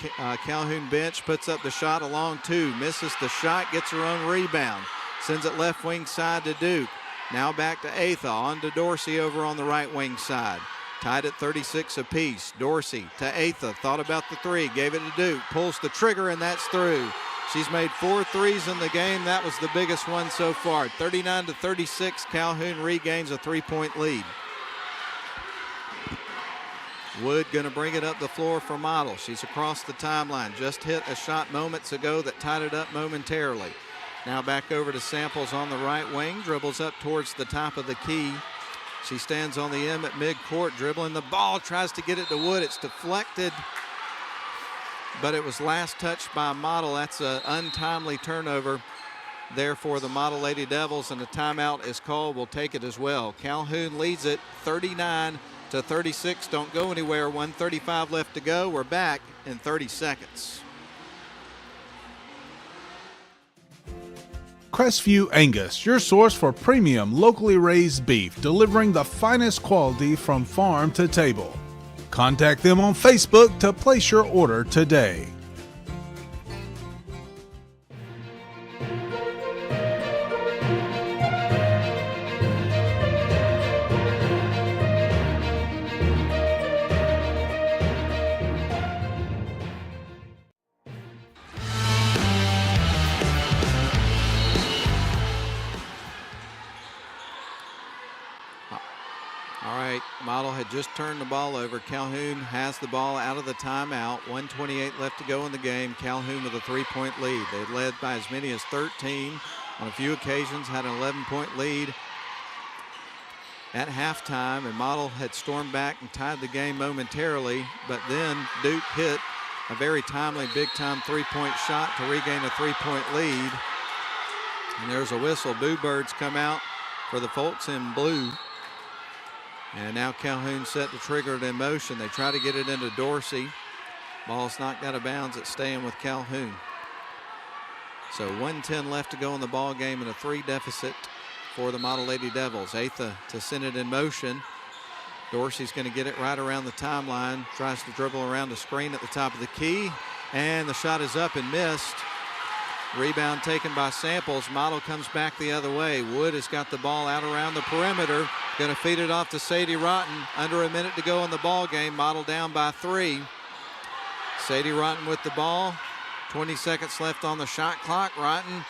Calhoun bench, puts up the shot along 2, misses the shot, gets her own rebound, sends it left wing side to Duke. Now back to Atha, on to Dorsey over on the right wing side. Tied at 36 apiece. Dorsey to Atha, thought about the 3, gave it to Duke, pulls the trigger, and that's through. She's made 4 threes in the game. That was the biggest one so far. 39-36, Calhoun regains a 3-point lead. Wood going to bring it up the floor for Model. She's across the timeline. Just hit a shot moments ago that tied it up momentarily. Now back over to Samples on the right wing. Dribbles up towards the top of the key. She stands on the M at midcourt, dribbling the ball. Tries to get it to Wood. It's deflected, but it was last touched by Model. That's an untimely turnover there for the Model Lady Devils, and a timeout is called. We'll take it as well. Calhoun leads it 39-36. Don't go anywhere. 1:35 left to go. We're back in 30 seconds. Crestview Angus, your source for premium locally raised beef, delivering the finest quality from farm to table. Contact them on Facebook to place your order today. Model had just turned the ball over. Calhoun has the ball out of the timeout. 1:28 left to go in the game. Calhoun with a 3-point lead. They had led by as many as 13 on a few occasions, had an 11-point lead at halftime, and Model had stormed back and tied the game momentarily, but then Duke hit a very timely big-time 3-point shot to regain a 3-point lead. And there's a whistle. Boo Birds come out for the folks in blue. And now Calhoun set to trigger it in motion. They try to get it into Dorsey. Ball's knocked out of bounds. It's staying with Calhoun. So 1:10 left to go in the ball game and a 3 deficit for the Model Lady Devils. Atha to send it in motion. Dorsey's going to get it right around the timeline. Tries to dribble around the screen at the top of the key. And the shot is up and missed. Rebound taken by Samples. Model comes back the other way. Wood has got the ball out around the perimeter. Going to feed it off to Sadie Rotten. Under a minute to go in the ball game. Model down by 3. Sadie Rotten with the ball. 20 seconds left on the shot clock. Rotten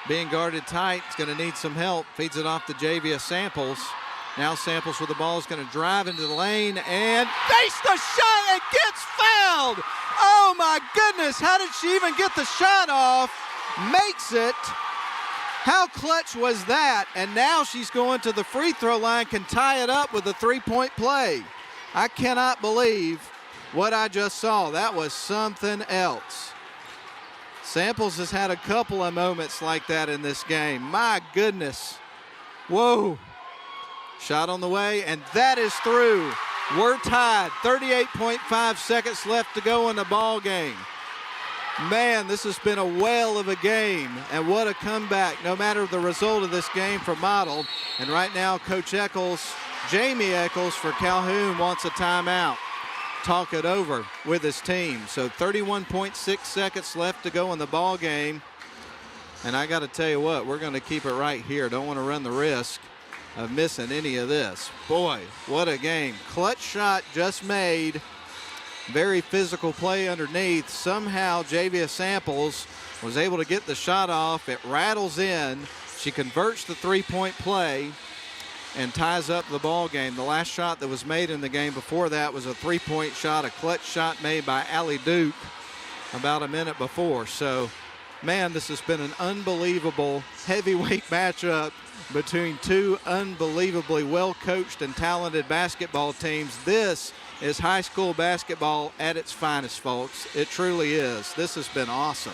being guarded tight. It's going to need some help. Feeds it off to Javia Samples. Now Samples with the ball is going to drive into the lane and face the shot and gets fouled. Oh my goodness, how did she even get the shot off? Makes it. How clutch was that? And now she's going to the free throw line, can tie it up with a 3-point play. I cannot believe what I just saw. That was something else. Samples has had a couple of moments like that in this game. My goodness. Whoa. Shot on the way, and that is through. We're tied. 38.5 seconds left to go in the ball game. Man, this has been a whale of a game, and what a comeback, no matter the result of this game for Model. And right now, Coach Eccles, Jamie Eccles for Calhoun, wants a timeout. Talk it over with his team. So 31.6 seconds left to go in the ball game. And I got to tell you what, we're going to keep it right here. Don't want to run the risk of missing any of this. Boy, what a game. Clutch shot just made. Very physical play underneath. Somehow Javia Samples was able to get the shot off. It rattles in. She converts the three-point play and ties up the ball game. The last shot that was made in the game before that was a three-point shot, a clutch shot made by Allie Duke about a minute before. So, man, this has been an unbelievable heavyweight matchup between two unbelievably well-coached and talented basketball teams. This is high school basketball at its finest, folks. It truly is. This has been awesome.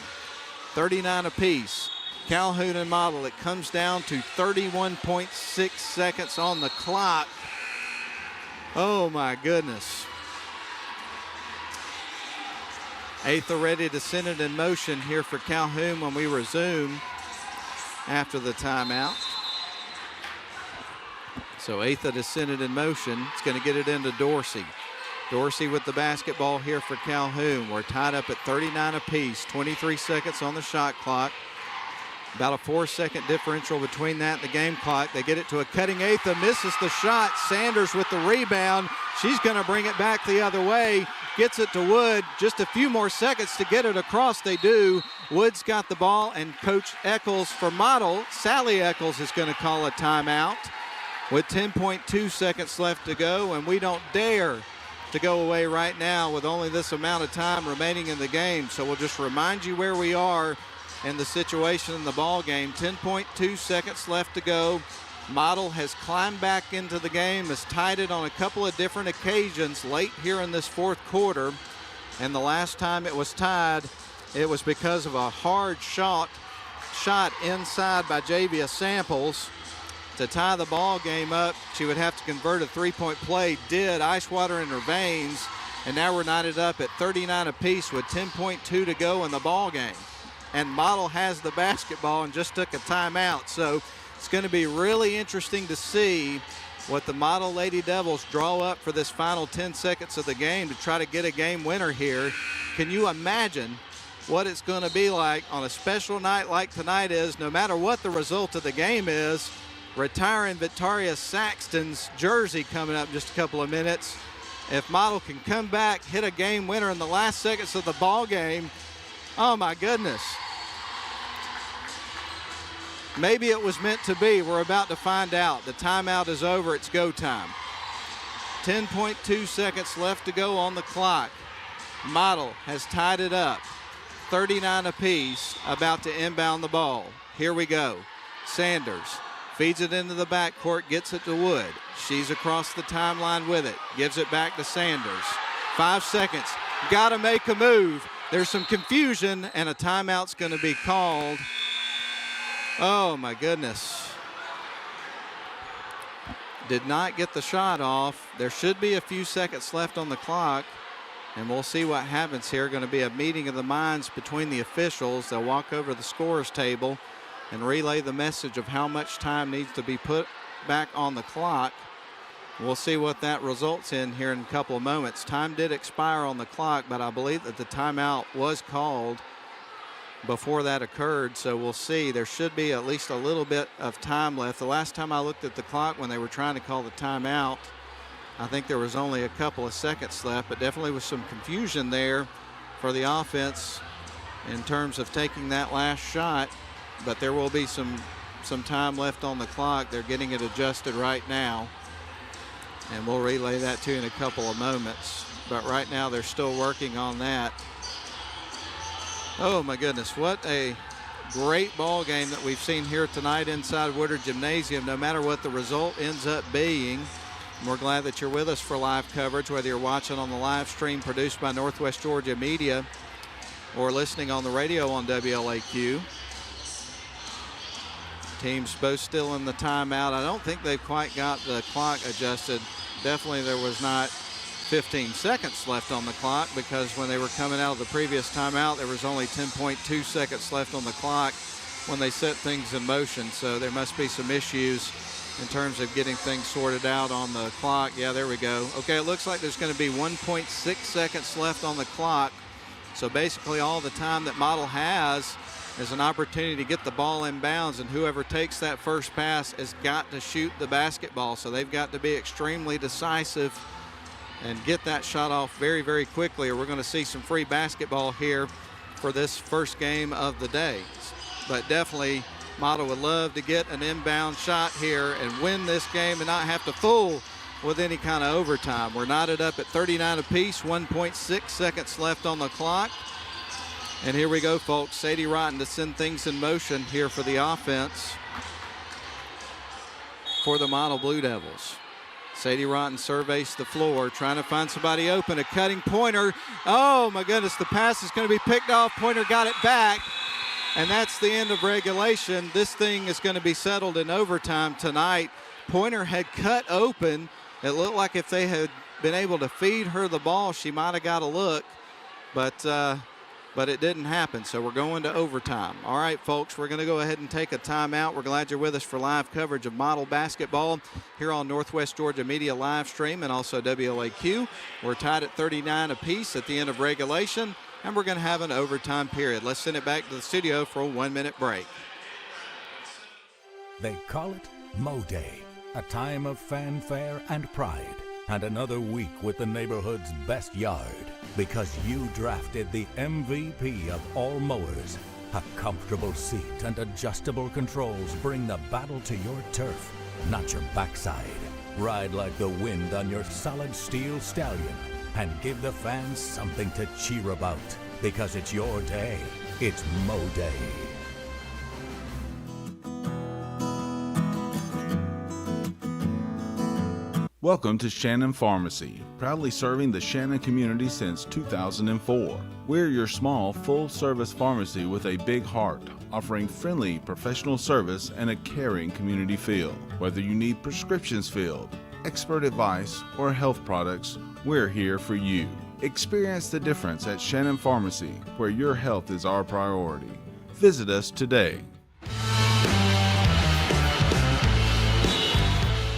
39 apiece. Calhoun and Model. It comes down to 31.6 seconds on the clock. Oh, my goodness. Atha ready to send it in motion here for Calhoun when we resume after the timeout. So Atha to send it in motion. It's going to get it into Dorsey. Dorsey with the basketball here for Calhoun. We're tied up at 39 apiece, 23 seconds on the shot clock. About a 4-second differential between that and the game clock. They get it to a cutting Atha, misses the shot. Sanders with the rebound. She's going to bring it back the other way. Gets it to Wood. Just a few more seconds to get it across. They do. Wood's got the ball, and Coach Eccles for Model, Sally Eccles, is going to call a timeout with 10.2 seconds left to go, and we don't dare to go away right now with only this amount of time remaining in the game. So we'll just remind you where we are in the situation in the ball game. 10.2 seconds left to go. Model has climbed back into the game, has tied it on a couple of different occasions late here in this fourth quarter. And the last time it was tied, it was because of a hard shot inside by Javia Samples. To tie the ball game up, she would have to convert a three-point play. Did. Ice water in her veins. And now we're knotted up at 39 apiece with 10.2 to go in the ball game. And Model has the basketball and just took a timeout. So it's going to be really interesting to see what the Model Lady Devils draw up for this final 10 seconds of the game to try to get a game winner here. Can you imagine what it's going to be like on a special night like tonight is, no matter what the result of the game is? Retiring Victoria Saxton's jersey coming up in just a couple of minutes. If Model can come back, hit a game winner in the last seconds of the ball game, oh my goodness. Maybe it was meant to be. We're about to find out. The timeout is over. It's go time. 10.2 seconds left to go on the clock. Model has tied it up. 39 apiece, about to inbound the ball. Here we go. Sanders feeds it into the backcourt, gets it to Wood. She's across the timeline with it. Gives it back to Sanders. 5 seconds. Got to make a move. There's some confusion, and a timeout's going to be called. Oh, my goodness. Did not get the shot off. There should be a few seconds left on the clock, and we'll see what happens here. Going to be a meeting of the minds between the officials. They'll walk over the scorer's table and relay the message of how much time needs to be put back on the clock. We'll see what that results in here in a couple of moments. Time did expire on the clock, but I believe that the timeout was called before that occurred, so we'll see. There should be at least a little bit of time left. The last time I looked at the clock when they were trying to call the timeout, I think there was only a couple of seconds left, but definitely was some confusion there for the offense in terms of taking that last shot. But there will be some time left on the clock. They're getting it adjusted right now, and we'll relay that to you in a couple of moments. But right now they're still working on that. Oh my goodness, what a great ball game that we've seen here tonight inside Woodard Gymnasium, no matter what the result ends up being. We're glad that you're with us for live coverage, whether you're watching on the live stream produced by Northwest Georgia Media or listening on the radio on WLAQ. Teams both still in the timeout. I don't think they've quite got the clock adjusted. Definitely there was not 15 seconds left on the clock, because when they were coming out of the previous timeout, there was only 10.2 seconds left on the clock when they set things in motion. So there must be some issues in terms of getting things sorted out on the clock. Yeah, there we go. Okay, it looks like there's going to be 1.6 seconds left on the clock. So basically all the time that Model has is an opportunity to get the ball in bounds, and whoever takes that first pass has got to shoot the basketball. So they've got to be extremely decisive and get that shot off very, very quickly, or we're going to see some free basketball here for this first game of the day. But definitely Model would love to get an inbound shot here and win this game and not have to fool with any kind of overtime. We're knotted up at 39 apiece, 1.6 seconds left on the clock. And here we go, folks. Sadie Rotten to send things in motion here for the offense for the Model Blue Devils. Sadie Rotten surveys the floor, trying to find somebody open. A cutting Pointer. Oh, my goodness, the pass is going to be picked off. Pointer got it back, and that's the end of regulation. This thing is going to be settled in overtime tonight. Pointer had cut open. It looked like if they had been able to feed her the ball, she might have got a look, but it didn't happen, so we're going to overtime. All right, folks, we're going to go ahead and take a timeout. We're glad you're with us for live coverage of Model basketball here on Northwest Georgia Media live stream and also WLAQ. We're tied at 39 apiece at the end of regulation, and we're going to have an overtime period. Let's send it back to the studio for a 1-minute break. They call it Mo Day, a time of fanfare and pride, and another week with the neighborhood's best yard. Because you drafted the MVP of all mowers. A comfortable seat and adjustable controls bring the battle to your turf, not your backside. Ride like the wind on your solid steel stallion and give the fans something to cheer about. Because it's your day. It's Mo Day. Welcome to Shannon Pharmacy, proudly serving the Shannon community since 2004. We're your small, full-service pharmacy with a big heart, offering friendly, professional service and a caring community feel. Whether you need prescriptions filled, expert advice, or health products, we're here for you. Experience the difference at Shannon Pharmacy, where your health is our priority. Visit us today.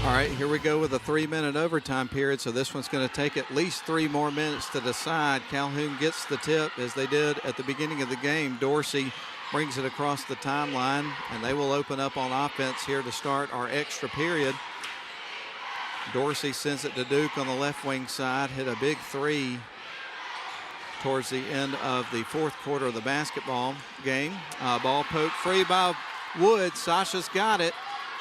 All right, here we go with a 3-minute overtime period, so this one's going to take at least 3 more minutes to decide. Calhoun gets the tip, as they did at the beginning of the game. Dorsey brings it across the timeline, and they will open up on offense here to start our extra period. Dorsey sends it to Duke on the left wing side, hit a big three towards the end of the fourth quarter of the basketball game. Ball poked free by Wood. Sasha's got it.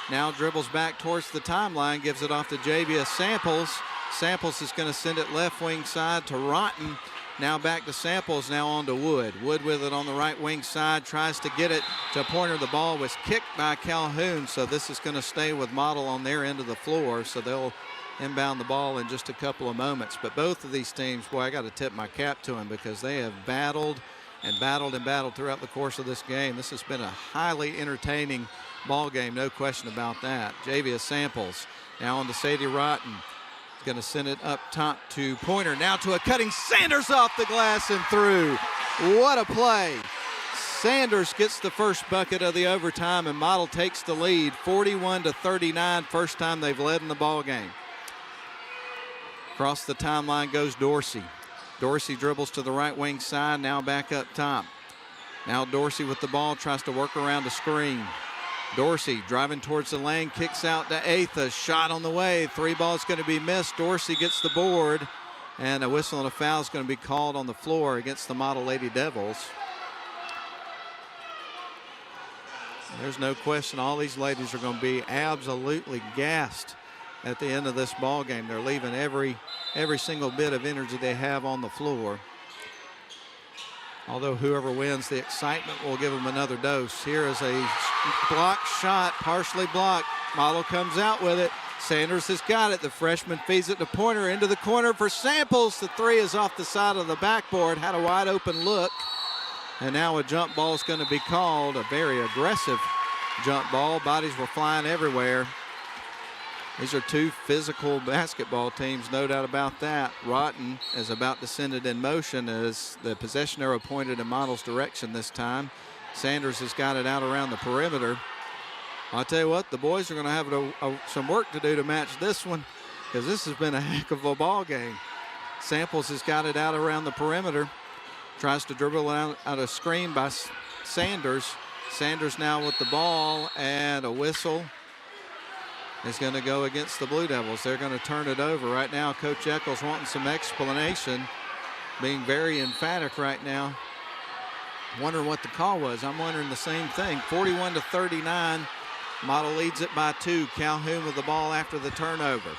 Now dribbles back towards the timeline, gives it off to Javia Samples. Samples is going to send it left wing side to Rotten. Now back to Samples, now on to Wood. Wood with it on the right wing side, tries to get it to Pointer. The ball was kicked by Calhoun, so this is going to stay with Model on their end of the floor, so they'll inbound the ball in just a couple of moments. But both of these teams, boy, I got to tip my cap to them because they have battled and battled and battled throughout the course of this game. This has been a highly entertaining ball game, no question about that. Javia Samples now on to Sadie Rotten. Going to send it up top to Pointer. Now to a cutting Sanders off the glass and through. What a play. Sanders gets the first bucket of the overtime, and Model takes the lead 41-39. First time they've led in the ball game. Across the timeline goes Dorsey. Dorsey dribbles to the right wing side, now back up top. Now Dorsey with the ball, tries to work around a screen. Dorsey driving towards the lane, kicks out to Atha. Shot on the way. 3 ball's going to be missed. Dorsey gets the board, and a whistle and a foul is going to be called on the floor against the Model Lady Devils. There's no question all these ladies are going to be absolutely gassed at the end of this ball game. They're leaving every single bit of energy they have on the floor. Although whoever wins, the excitement will give them another dose. Here is a blocked shot, partially blocked. Model comes out with it. Sanders has got it. The freshman feeds it to Pointer into the corner for Samples. The 3 is off the side of the backboard. Had a wide open look. And now a jump ball is going to be called. A very aggressive jump ball. Bodies were flying everywhere. These are two physical basketball teams, no doubt about that. Rotten is about to send it in motion as the possession arrow pointed in Model's direction this time. Sanders has got it out around the perimeter. I'll tell you what, the boys are going to have some work to do to match this one, because this has been a heck of a ball game. Samples has got it out around the perimeter. Tries to dribble out a screen by Sanders. Sanders now with the ball, and a whistle is going to go against the Blue Devils. They're going to turn it over. Right now, Coach Eccles wanting some explanation, being very emphatic right now. Wondering what the call was. I'm wondering the same thing. 41-39. Model leads it by 2. Calhoun with the ball after the turnover.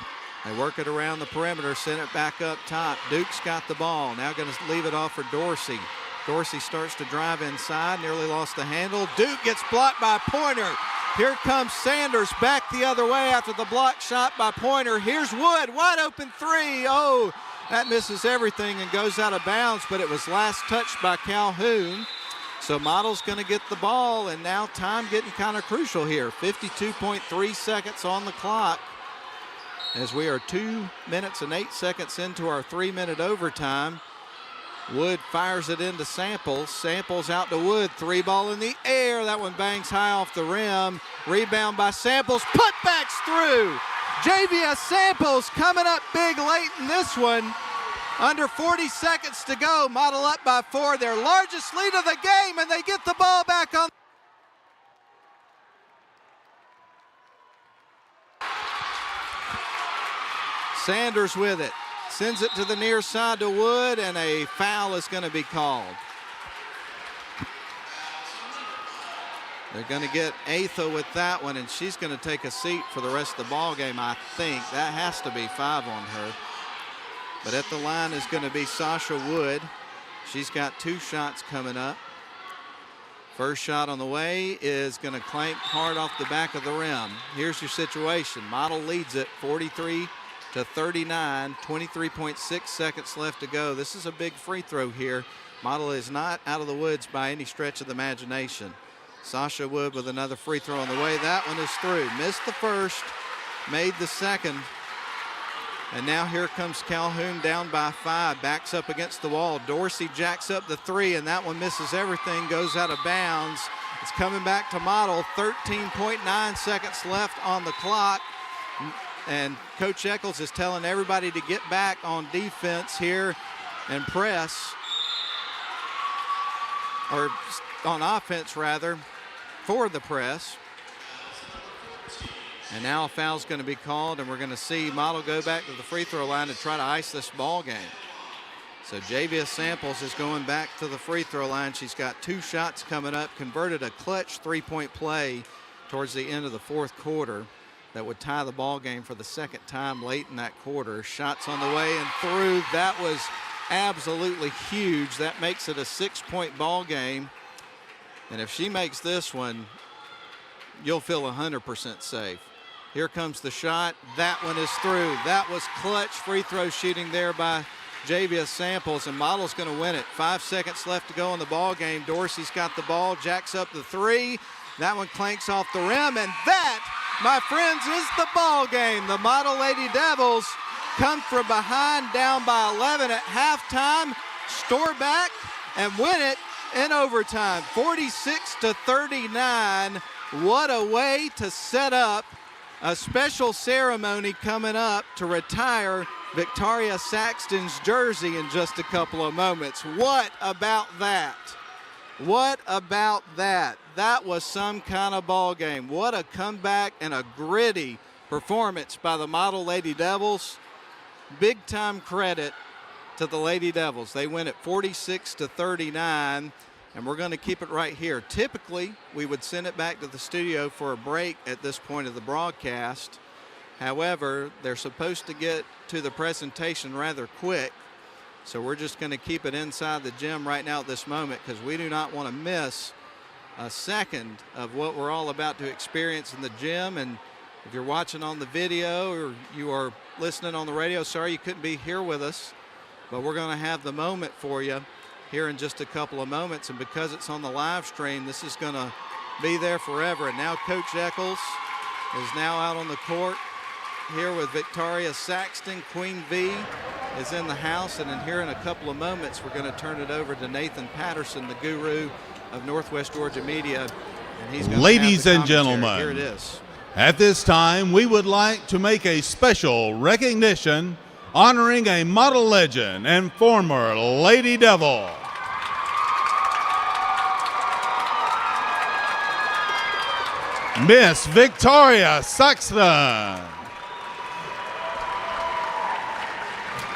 They work it around the perimeter, send it back up top. Duke's got the ball. Now going to leave it off for Dorsey. Dorsey starts to drive inside, nearly lost the handle. Duke gets blocked by Pointer. Here comes Sanders back the other way after the block shot by Pointer. Here's Wood, wide open three. Oh, that misses everything and goes out of bounds, but it was last touched by Calhoun. So Model's going to get the ball, and now time getting kind of crucial here. 52.3 seconds on the clock as we are 2 minutes and 8 seconds into our 3-minute overtime. Wood fires it into Samples. Samples out to Wood. 3 ball in the air. That one bangs high off the rim. Rebound by Samples. Putbacks through. JVS Samples coming up big late in this one. Under 40 seconds to go. Model up by 4. Their largest lead of the game, and they get the ball back on. Sanders with it. Sends it to the near side to Wood, and a foul is going to be called. They're going to get Atha with that one, and she's going to take a seat for the rest of the ball game, I think. That has to be 5 on her. But at the line is going to be Sasha Wood. She's got 2 shots coming up. First shot on the way is going to clank hard off the back of the rim. Here's your situation. Model leads it 43-39, 23.6 seconds left to go. This is a big free throw here. Model is not out of the woods by any stretch of the imagination. Sasha Wood with another free throw on the way. That one is through. Missed the first, made the second. And now here comes Calhoun down by 5, backs up against the wall. Dorsey jacks up the 3, and that one misses everything, goes out of bounds. It's coming back to Model. 13.9 seconds left on the clock. And Coach Eccles is telling everybody to get back on defense here and press, or on offense rather, for the press. And now a foul's going to be called, and we're going to see Model go back to the free throw line to try to ice this ball game. So JVS Samples is going back to the free throw line. She's got 2 shots coming up, converted a clutch 3-point play towards the end of the 4th quarter that would tie the ball game for the 2nd time late in that quarter. Shots on the way and through. That was absolutely huge. That makes it a 6-point ball game. And if she makes this one, you'll feel 100% safe. Here comes the shot. That one is through. That was clutch free throw shooting there by JVS Samples, and Model's going to win it. 5 seconds left to go in the ball game. Dorsey's got the ball, jacks up the 3. That one clanks off the rim, and that, my friends, is the ball game. The Model Lady Devils come from behind, down by 11 at halftime, store back, and win it in overtime. 46-39. What a way to set up a special ceremony coming up to retire Victoria Saxton's jersey in just a couple of moments. What about that? What about that? That was some kind of ball game. What a comeback and a gritty performance by the Model Lady Devils. Big time credit to the Lady Devils. They win at 46-39. And we're going to keep it right here. Typically, we would send it back to the studio for a break at this point of the broadcast. However, they're supposed to get to the presentation rather quick. So we're just going to keep it inside the gym right now at this moment, because we do not want to miss a second of what we're all about to experience in the gym. And if you're watching on the video or you are listening on the radio, sorry you couldn't be here with us, but we're going to have the moment for you here in just a couple of moments. And because it's on the live stream, this is going to be there forever. And now Coach Eccles is now out on the court here with Victoria Saxton. Queen V is in the house, and here in a couple of moments we're going to turn it over to Nathan Patterson, the guru of Northwest Georgia Media. And he's going Ladies to have and the commentary. gentlemen, here it is. At this time, we would like to make a special recognition honoring a model legend and former Lady Devil. Miss Victoria Saxton.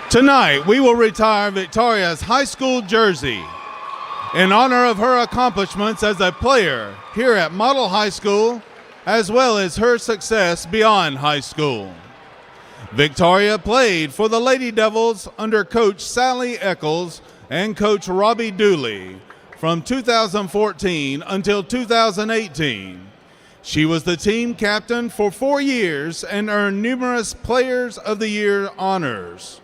Tonight, we will retire Victoria's high school jersey in honor of her accomplishments as a player here at Model High School, as well as her success beyond high school. Victoria played for the Lady Devils under Coach Sally Eccles and Coach Robbie Dooley from 2014 until 2018. She was the team captain for 4 years and earned numerous Players of the Year honors.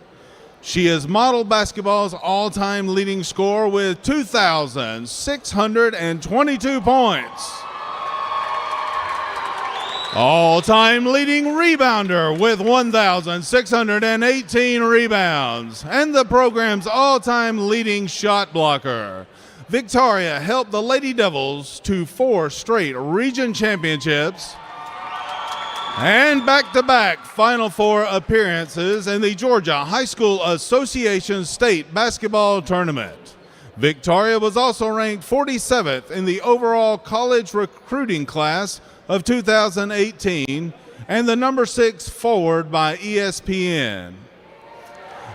She is Model Basketball's all-time leading scorer with 2,622 points. All-time leading rebounder with 1,618 rebounds. And the program's all-time leading shot blocker. Victoria helped the Lady Devils to 4 straight region championships and back-to-back Final Four appearances in the Georgia High School Association State Basketball Tournament. Victoria was also ranked 47th in the overall college recruiting class of 2018 and the number 6 forward by ESPN.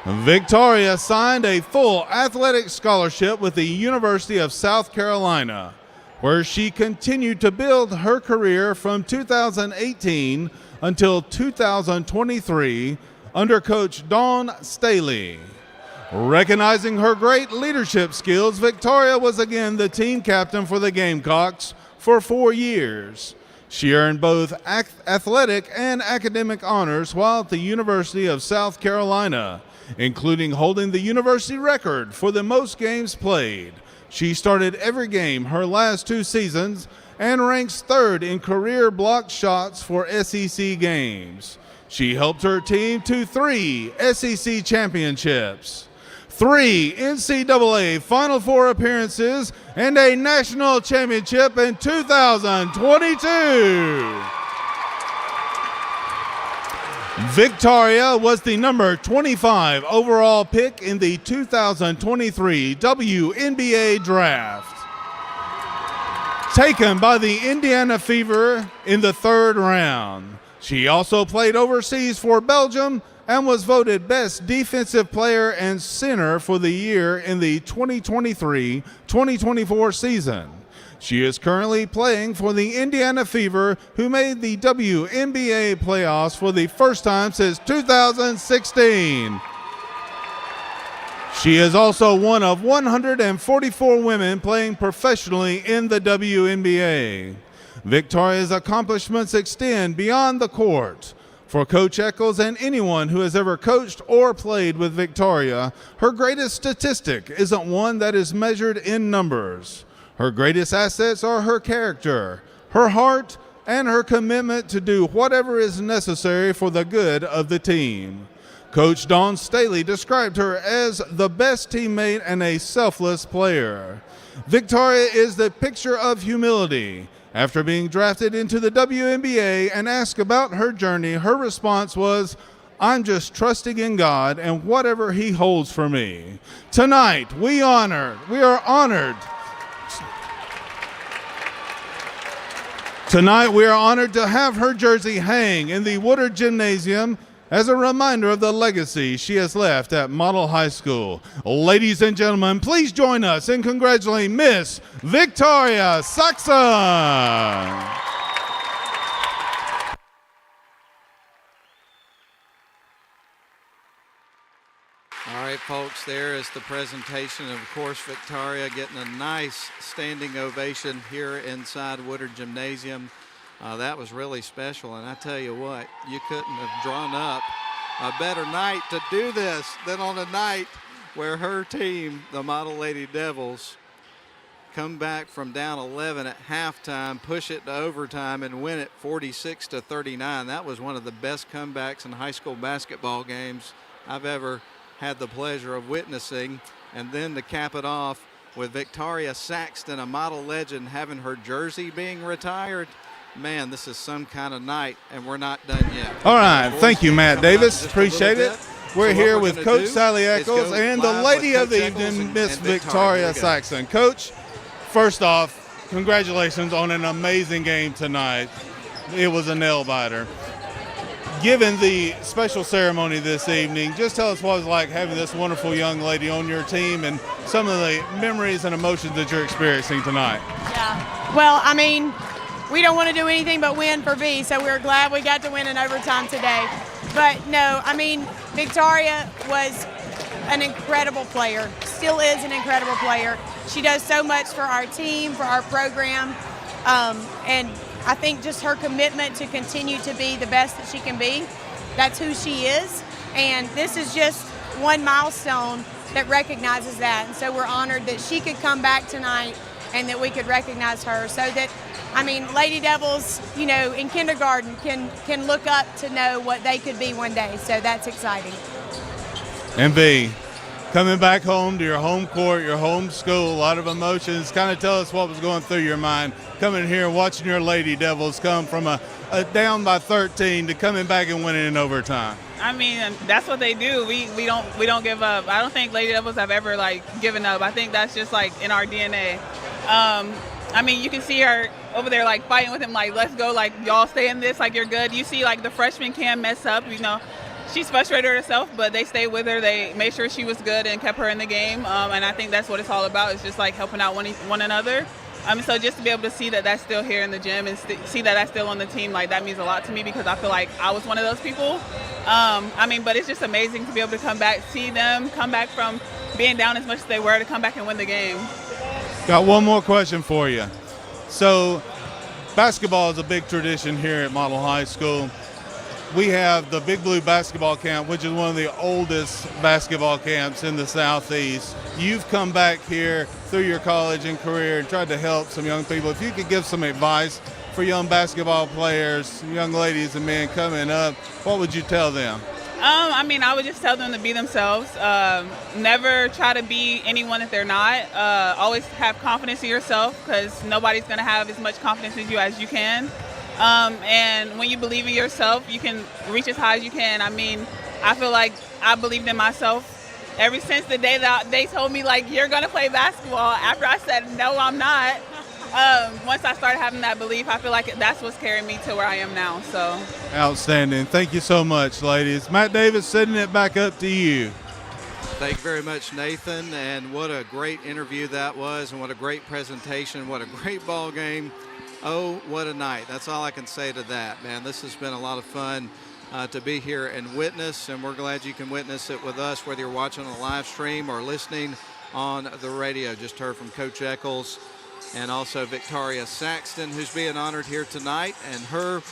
Victoria signed a full athletic scholarship with the University of South Carolina, where she continued to build her career from 2018 until 2023 under Coach Dawn Staley. Recognizing her great leadership skills, Victoria was again the team captain for the Gamecocks for 4 years. She earned both athletic and academic honors while at the University of South Carolina, including holding the university record for the most games played. She started every game her last 2 seasons and ranks 3rd in career blocked shots for SEC games. She helped her team to 3 SEC championships, 3 NCAA Final Four appearances, and a national championship in 2022. Victoria was the number 25 overall pick in the 2023 WNBA draft, taken by the Indiana Fever in the 3rd round. She also played overseas for Belgium and was voted Best Defensive Player and Center for the year in the 2023-2024 season. She is currently playing for the Indiana Fever, who made the WNBA playoffs for the first time since 2016. She is also one of 144 women playing professionally in the WNBA. Victoria's accomplishments extend beyond the court. For Coach Eccles and anyone who has ever coached or played with Victoria, her greatest statistic isn't one that is measured in numbers. Her greatest assets are her character, her heart, and her commitment to do whatever is necessary for the good of the team. Coach Dawn Staley described her as the best teammate and a selfless player. Victoria is the picture of humility. After being drafted into the WNBA and asked about her journey, her response was, "I'm just trusting in God and whatever He holds for me." Tonight, we are honored. Tonight, we are honored to have her jersey hang in the Woodard Gymnasium as a reminder of the legacy she has left at Model High School. Ladies and gentlemen, please join us in congratulating Miss Victoria Saxton. All right, folks, there is the presentation. Of course, Victoria getting a nice standing ovation here inside Woodard Gymnasium. That was really special, and I tell you what, you couldn't have drawn up a better night to do this than on a night where her team, the Model Lady Devils, come back from down 11 at halftime, push it to overtime, and win it 46-39. That was one of the best comebacks in high school basketball games I've ever had the pleasure of witnessing. And then to cap it off with Victoria Saxton, a model legend, having her jersey being retired. Man, this is some kind of night, and we're not done yet. All right. Thank you, Matt Davis. Appreciate it. We're here with Coach Sally Eccles and the lady of the evening, Miss Victoria Saxton. Coach, first off, congratulations on an amazing game tonight. It was a nail-biter. Given the special ceremony this evening, just tell us what it was like having this wonderful young lady on your team and some of the memories and emotions that you're experiencing tonight. Yeah. Well, I mean, we don't want to do anything but win for V, so we're glad we got to win in overtime today. But no, I mean, Victoria was an incredible player, still is an incredible player. She does so much for our team, for our program, and I think just her commitment to continue to be the best that she can be, that's who she is. And this is just one milestone that recognizes that. And so we're honored that she could come back tonight and that we could recognize her so that, I mean, Lady Devils, you know, in kindergarten can look up to know what they could be one day. So that's exciting. And B, coming back home to your home court, your home school, a lot of emotions. Kind of tell us what was going through your mind coming here and watching your Lady Devils come from a down by 13 to coming back and winning in overtime. I mean, that's what they do. We don't give up. I don't think Lady Devils have ever given up. I think that's just in our DNA. I mean, you can see her over there fighting with him, let's go, y'all stay in this, you're good. You see the freshman Cam mess up, you know. She's frustrated herself, but they stayed with her. They made sure she was good and kept her in the game. And I think that's what it's all about, is just helping out one another. So just to be able to see that that's still here in the gym and see that that's still on the team, that means a lot to me, because I feel like I was one of those people. But it's just amazing to be able to come back, see them come back from being down as much as they were to come back and win the game. Got one more question for you. So basketball is a big tradition here at Model High School. We have the Big Blue basketball camp, which is one of the oldest basketball camps in the Southeast. You've come back here through your college and career and tried to help some young people. If you could give some advice for young basketball players, young ladies and men coming up, what would you tell them? I would just tell them to be themselves. Never try to be anyone that they're not. Always have confidence in yourself, because nobody's going to have as much confidence in you as you can. And when you believe in yourself, you can reach as high as you can. I feel like I believed in myself ever since the day that they told me, you're going to play basketball. After I said, no, I'm not. Once I started having that belief, I feel like that's what's carrying me to where I am now. So outstanding. Thank you so much, ladies. Matt Davis, sending it back up to you. Thank you very much, Nathan. And what a great interview that was, and what a great presentation. What a great ball game. Oh, what a night. That's all I can say to that, man. This has been a lot of fun to be here and witness, and we're glad you can witness it with us, whether you're watching on the live stream or listening on the radio. Just heard from Coach Eccles and also Victoria Saxton, who's being honored here tonight, and her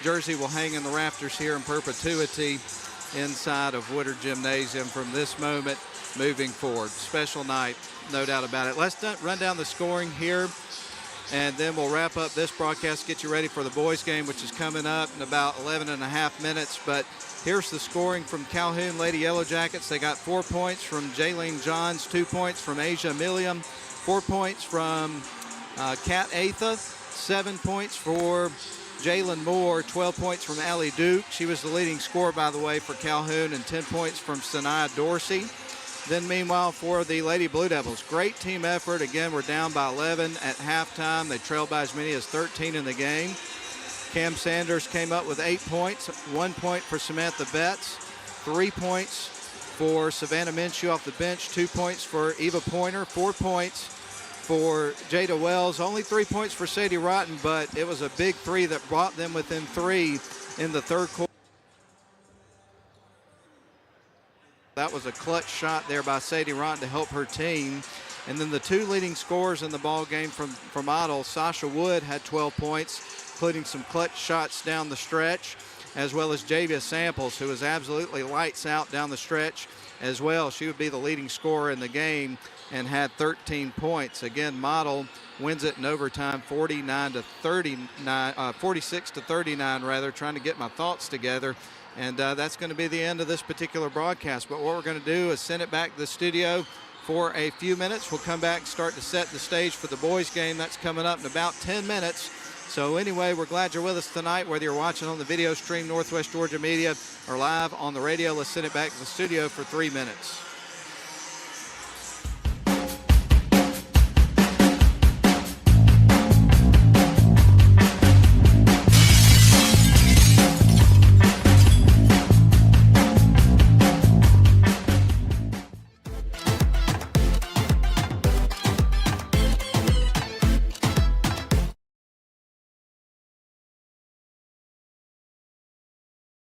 jersey will hang in the rafters here in perpetuity inside of Woodard Gymnasium from this moment moving forward. Special night, no doubt about it. Let's run down the scoring here, and then we'll wrap up this broadcast, get you ready for the boys game, which is coming up in about 11 and a half minutes. But here's the scoring from Calhoun Lady Yellow Jackets. They got 4 points from Jaylene Johns, 2 points from Asia Milliam, 4 points from Kat Atha, 7 points for Jalen Moore, 12 points from Allie Duke. She was the leading scorer, by the way, for Calhoun, and 10 points from Sanaya Dorsey. Then, meanwhile, for the Lady Blue Devils, great team effort. Again, we're down by 11 at halftime. They trailed by as many as 13 in the game. Cam Sanders came up with 8 points, 1 point for Samantha Betts, 3 points for Savannah Minshew off the bench, 2 points for Eva Pointer, 4 points for Jada Wells, only 3 points for Sadie Rotten, but it was a big three that brought them within 3 in the third quarter. That was a clutch shot there by Sadie Rotten to help her team. And then the two leading scorers in the ball game from Otto, Sasha Wood had 12 points, including some clutch shots down the stretch, as well as Javia Samples, who was absolutely lights out down the stretch as well. She would be the leading scorer in the game. and had 13 points. Again, Model wins it in overtime 46 to 39 rather, trying to get my thoughts together. And that's going to be the end of this particular broadcast. But what we're going to do is send it back to the studio for a few minutes. We'll come back and start to set the stage for the boys game. That's coming up in about 10 minutes. So anyway, we're glad you're with us tonight, whether you're watching on the video stream, Northwest Georgia Media, or live on the radio. Let's send it back to the studio for 3 minutes.